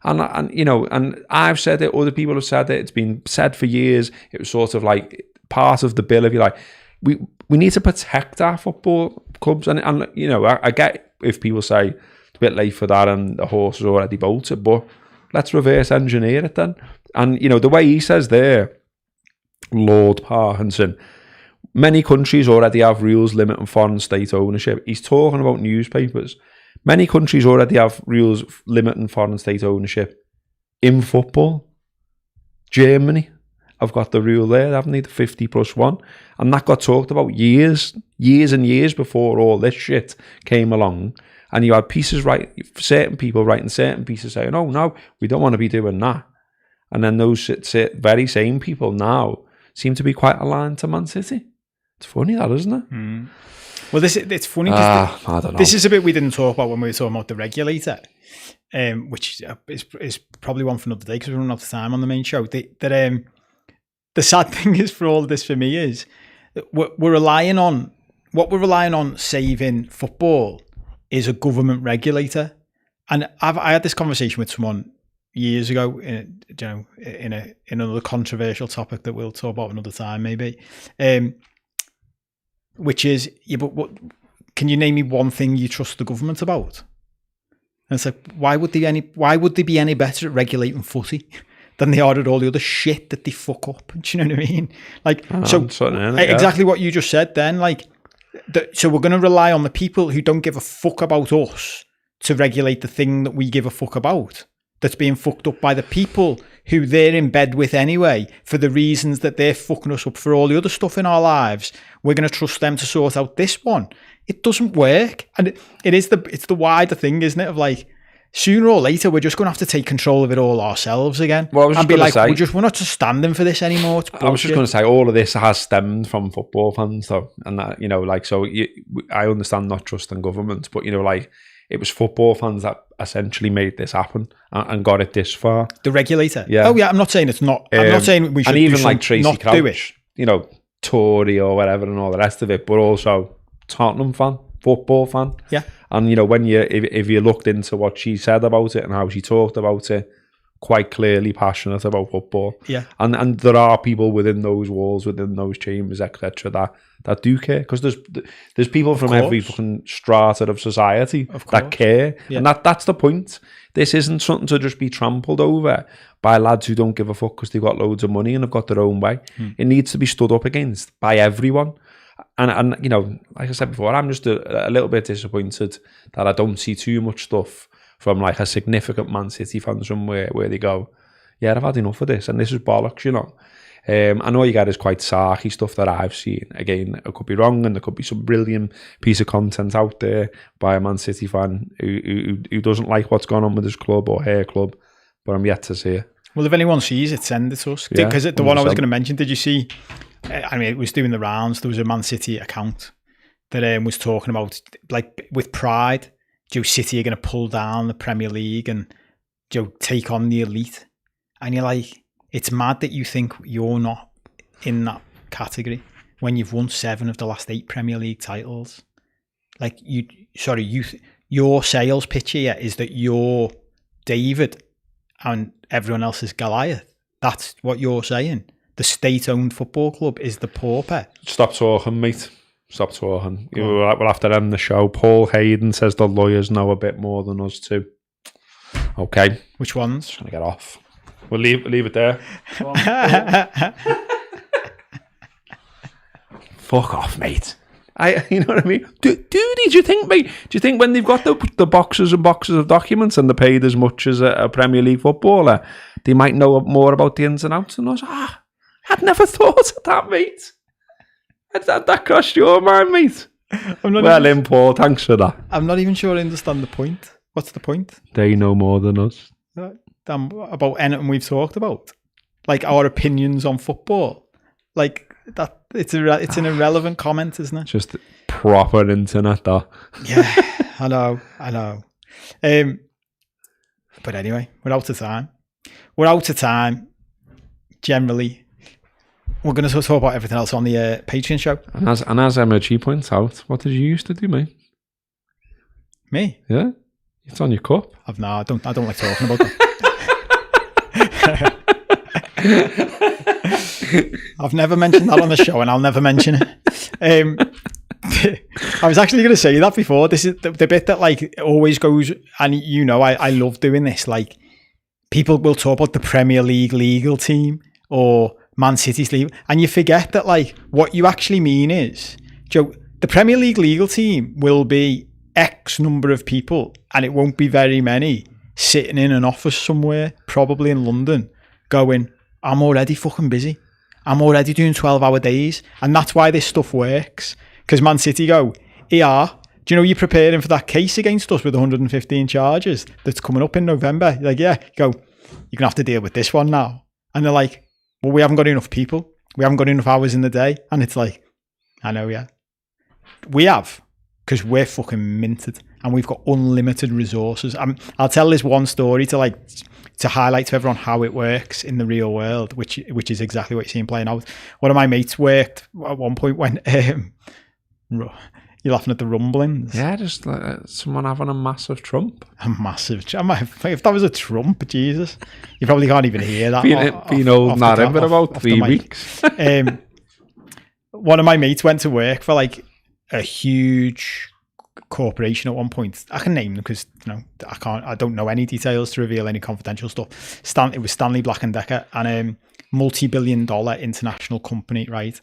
And you know, and I've said it, other people have said it, it's been said for years. It was sort of like part of the bill, if you like. We need to protect our football clubs. And you know, I get if people say it's a bit late for that and the horse is already bolted, but let's reverse engineer it then. And, you know, the way he says there, Lord Parkinson, many countries already have rules limiting foreign state ownership. He's talking about newspapers. Many countries already have rules limiting foreign state ownership in football. Germany have got the rule there, haven't they? The 50+1. And that got talked about years and years before all this shit came along. And you had certain people writing certain pieces saying, oh, no, we don't want to be doing that. And then those very same people now seem to be quite aligned to Man City. It's funny that, isn't it? Mm. Well, it's funny because I don't know. This is a bit we didn't talk about when we were talking about the regulator, which is probably one for another day because we're running out of time on the main show. The sad thing is for all of this for me is that we're relying on saving football is a government regulator. And I had this conversation with someone years ago, in another controversial topic that we'll talk about another time, maybe. Which is, yeah, but what can you name me one thing you trust the government about? And it's like, why would they be any better at regulating footy than they are at all the other shit that they fuck up? Do you know what I mean? Like, exactly what you just said then. Like, so we're going to rely on the people who don't give a fuck about us to regulate the thing that we give a fuck about, that's being fucked up by the people who they're in bed with anyway, for the reasons that they're fucking us up for all the other stuff in our lives. We're going to trust them to sort out this one. It doesn't work. And it's the wider thing, isn't it? Of like, sooner or later, we're just going to have to take control of it all ourselves again. Well, I was just and be like, say, we're not just standing for this anymore. I was just going to say, all of this has stemmed from football fans, though. And that, you know, like, so I understand not trusting government, but, you know, like, it was football fans that essentially made this happen and got it this far. The regulator? Yeah. Oh, yeah, I'm not saying it's not. I'm not saying we should and even do like Tracy not Crouch, do it. You know, Tory or whatever and all the rest of it, but also Tottenham fan, football fan. Yeah. And, you know, when if you looked into what she said about it and how she talked about it, quite clearly passionate about football. Yeah. And there are people within those walls, within those chambers, etc., that do care, because there's people from every fucking strata of society that care. Yeah. And that's the point. This isn't something to just be trampled over by lads who don't give a fuck because they've got loads of money and have got their own way. It needs to be stood up against by everyone. And you know, like I said before, I'm just a little bit disappointed that I don't see too much stuff from like a significant Man City fans from where they go, yeah, I've had enough of this and this is bollocks, you know. I know you get is quite sarky stuff that I've seen. Again, I could be wrong, and there could be some brilliant piece of content out there by a Man City fan who doesn't like what's going on with his club or her club, but I'm yet to see it. Well, if anyone sees it, send it to us. Because the one I was going to mention, did you see? I mean, it was doing the rounds. There was a Man City account that was talking about, like, with pride, City are going to pull down the Premier League and take on the elite. And you're like, it's mad that you think you're not in that category when you've won 7 of the last 8 Premier League titles. Like, your sales pitch here is that you're David and everyone else is Goliath. That's what you're saying. The state-owned football club is the pauper. Stop talking, mate. Stop talking. We'll have to end the show. Paul Hayden says the lawyers know a bit more than us too. Okay. Which ones? Trying to get off. We'll leave it there. Fuck off, mate. You know what I mean? Do you think, mate? Do you think when they've got the boxes and boxes of documents and they're paid as much as a Premier League footballer, they might know more about the ins and outs than us? I'd never thought of that, mate. That crossed your mind, mate. Paul, thanks for that. I'm not even sure I understand the point. What's the point? They know more than us. About anything we've talked about. Like our opinions on football. Like that, it's an irrelevant comment, isn't it? Just proper internet, though. Yeah, I know. But anyway, we're out of time. Generally. We're going to talk about everything else on the Patreon show. And as MOG points out, what did you used to do, mate? Me? Yeah? It's on your cup. I don't like talking about that. I've never mentioned that on the show, and I'll never mention it. I was actually going to say that before. This is the bit that like always goes, and you know, I love doing this. Like, people will talk about the Premier League legal team or Man City's legal, and you forget that like what you actually mean is, Joe, the Premier League legal team will be X number of people, and it won't be very many sitting in an office somewhere, probably in London, going, I'm already fucking busy. I'm already doing 12-hour days. And that's why this stuff works. Because Man City go, do you know you're preparing for that case against us with 115 charges that's coming up in November? You're like, yeah. You go, you're going to have to deal with this one now. And they're like, well, we haven't got enough people. We haven't got enough hours in the day. And it's like, I know, yeah. We have, because we're fucking minted and we've got unlimited resources. I'll tell this one story to highlight to everyone how it works in the real world, which is exactly what you're seeing playing out. One of my mates worked at one point when you're laughing at the rumblings. Yeah, just like someone having a massive Trump. A massive Trump. If that was a Trump, Jesus, you probably can't even hear that. Been old Nadim for about 3 weeks. One of my mates went to work for like a huge corporation at one point. I can name them because I don't know any details to reveal any confidential stuff. It was Stanley Black and Decker, and a multi-billion-dollar international company, right?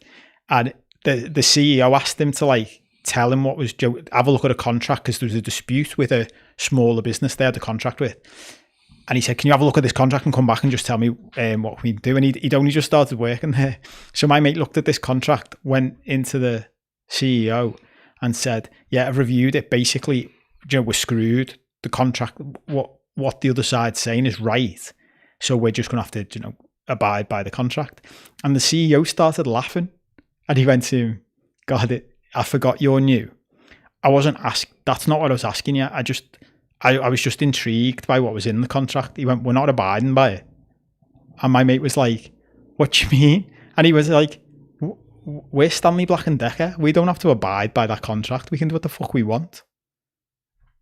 And the CEO asked him to like tell him what was have a look at a contract, because there was a dispute with a smaller business they had the contract with. And he said, can you have a look at this contract and come back and just tell me what we do? And he'd only just started working there. So my mate looked at this contract, went into the CEO and said, yeah, I've reviewed it. Basically, we're screwed. The contract, what the other side's saying is right. So we're just going to have to, abide by the contract. And the CEO started laughing. And he went to him, God, I forgot you're new. I wasn't asked. That's not what I was asking you. I was just intrigued by what was in the contract. He went, we're not abiding by it. And my mate was like, what do you mean? And he was like, we're Stanley Black and Decker. We don't have to abide by that contract. We can do what the fuck we want.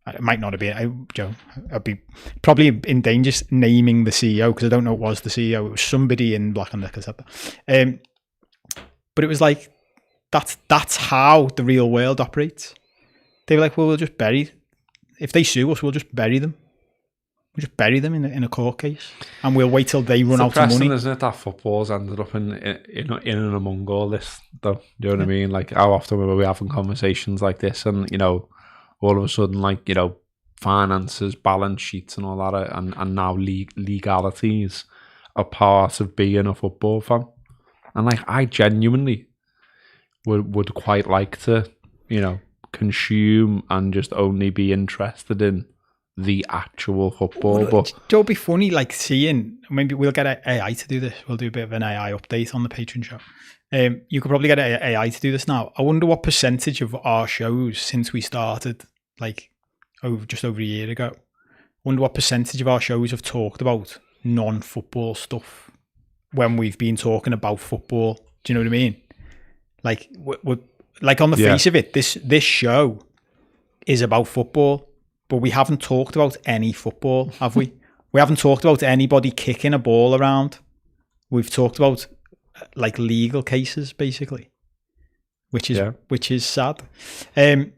It might not have been, I'd be probably in danger naming the CEO, because I don't know it was the CEO. It was somebody in Black and Decker said that. But it was like, that's how the real world operates. They were like, well, we'll just bury, if they sue us, we'll just bury them. We'll just bury them in a court case, and we'll wait till they run out of money. Isn't it, that football's ended up in and among all this, though? Do you know what I mean? Like, how often were we having conversations like this, and all of a sudden, like, finances, balance sheets, and all that, and now legalities are part of being a football fan. And like, I genuinely would quite like to, consume and just only be interested in the actual football. But it'll be funny, like, seeing, maybe we'll get AI to do this. We'll do a bit of an AI update on the Patreon show. You could probably get AI to do this now. I wonder what percentage of our shows since we started, like, just over a year ago, I wonder what percentage of our shows have talked about non-football stuff when we've been talking about football. Do you know what I mean? Like, we're like, on the face of it, this show is about football, but we haven't talked about any football, have we? We haven't talked about anybody kicking a ball around. We've talked about like legal cases, basically, which is sad. And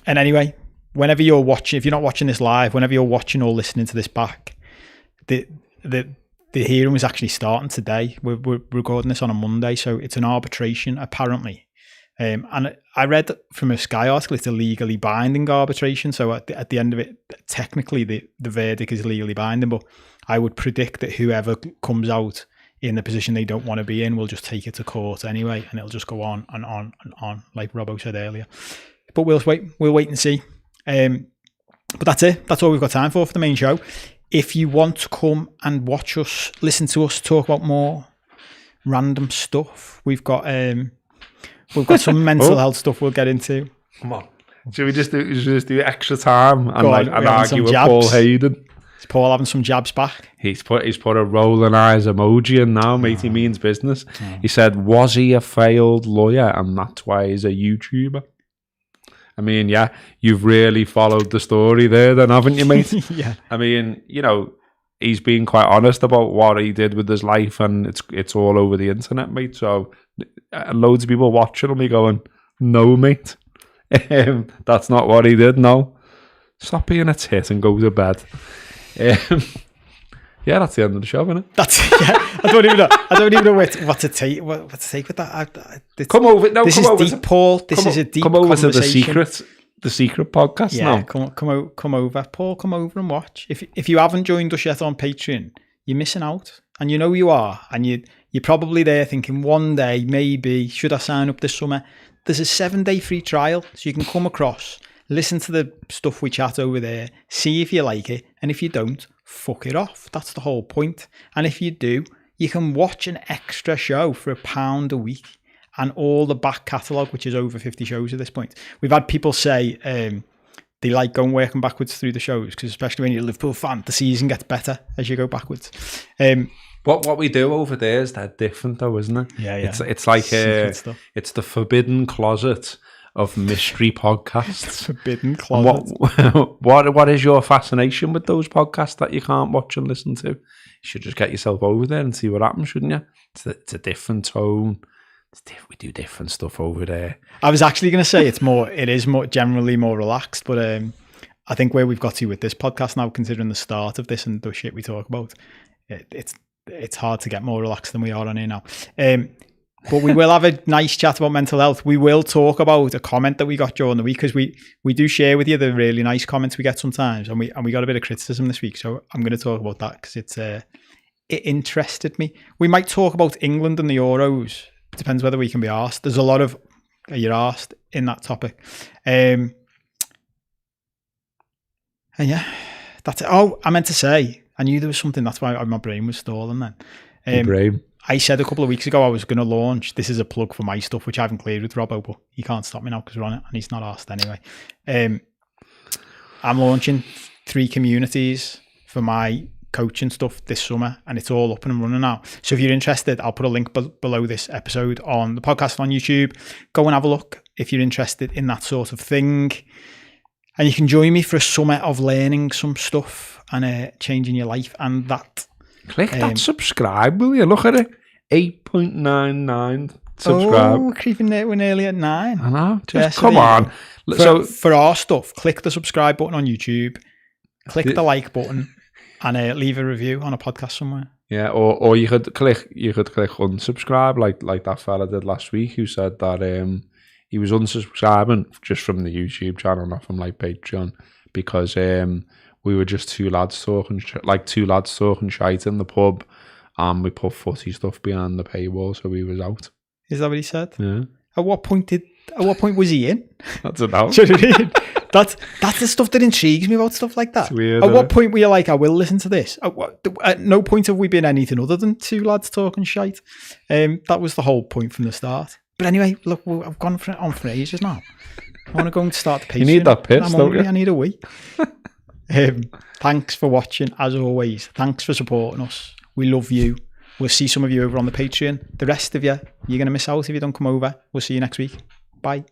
anyway, whenever you're watching, if you're not watching this live, whenever you're watching or listening to this back, the hearing was actually starting today. We're recording this on a Monday, so it's an arbitration apparently. And I read from a Sky article, it's a legally binding arbitration. So at the end of it, technically the verdict is legally binding, but I would predict that whoever comes out in the position they don't want to be in will just take it to court anyway, and it'll just go on and on and on, like Robbo said earlier. But we'll wait and see. But that's it. That's all we've got time for the main show. If you want to come and watch us, listen to us talk about more random stuff, we've got some mental health stuff we'll get into. Come on. Should we just do extra time and argue with jabs. Paul Hayden? Is Paul having some jabs back? He's put a rolling eyes emoji in now, mate. He means business. He said, was he a failed lawyer and that's why he's a YouTuber? I mean, yeah, you've really followed the story there then, haven't you, mate? Yeah. I mean, he's been quite honest about what he did with his life, and it's all over the internet, mate. So loads of people watching him, going, "No, mate, that's not what he did. No, stop being a tit and go to bed." Yeah, that's the end of the show, isn't it? I don't even know what to take. What to take with that? Come over. No, this come is over. deep, Paul. This is a deep. Come over conversation. to the secret podcast. Yeah, now. come over, Paul. Come over and watch. If you haven't joined us yet on Patreon, you're missing out, and you know you are, and you're probably there thinking one day maybe should I sign up this summer. There's a 7-day free trial, so you can come across, listen to the stuff we chat over there, see if you like it, and if you don't, fuck it off. That's the whole point. And if you do, you can watch an extra show for £1 a week and all the back catalogue, which is over 50 shows at this point. We've had people say they like working backwards through the shows, because especially when you're a Liverpool fan, the season gets better as you go backwards. What we do over there is that different, though, isn't it? Yeah. It's like it's the forbidden closet of mystery podcasts. Forbidden closet. What is your fascination with those podcasts that you can't watch and listen to? You should just get yourself over there and see what happens, shouldn't you? It's a different tone. We do different stuff over there. I was actually going to say it is generally more relaxed, but I think where we've got to with this podcast now, considering the start of this and the shit we talk about, it's hard to get more relaxed than we are on here now. But we will have a nice chat about mental health. We will talk about a comment that we got during the week, because we do share with you the really nice comments we get sometimes, and we got a bit of criticism this week. So I'm going to talk about that because it interested me. We might talk about England and the Euros. It depends whether we can be asked. There's a lot of you're asked in that topic. And yeah, that's it. Oh, I meant to say, I knew there was something. That's why my brain was stalling then. Brain. I said a couple of weeks ago I was going to launch, this is a plug for my stuff, which I haven't cleared with Robbo, but he can't stop me now because we're on it and he's not asked anyway. I'm launching 3 communities for my coaching stuff this summer, and it's all up and running now. So if you're interested, I'll put a link below this episode on the podcast on YouTube. Go and have a look if you're interested in that sort of thing. And you can join me for a summer of learning some stuff and changing your life and that. Click that subscribe, will you? Look at it. 8.99 subscribe. Oh, we're nearly at 9. I know. Just come on. For our stuff, click the subscribe button on YouTube, click the like button, and leave a review on a podcast somewhere. Yeah, or you could click unsubscribe like that fella did last week, who said that he was unsubscribing just from the YouTube channel, not from like Patreon, because we were just two lads talking shite in the pub, and we put footy stuff behind the paywall, so he was out. Is that what he said? Yeah. At what point was he in? That's about. Do you know what I mean? That's the stuff that intrigues me about stuff like that. It's weird, at what point were you like, I will listen to this? At no point have we been anything other than two lads talking shite. That was the whole point from the start. But anyway, look, I've gone on for ages now. I want to go and start the Patreon. You need that piss, don't you? I need a wee. Thanks for watching, as always. Thanks for supporting us. We love you. We'll see some of you over on the Patreon. The rest of you, you're going to miss out if you don't come over. We'll see you next week. Bye.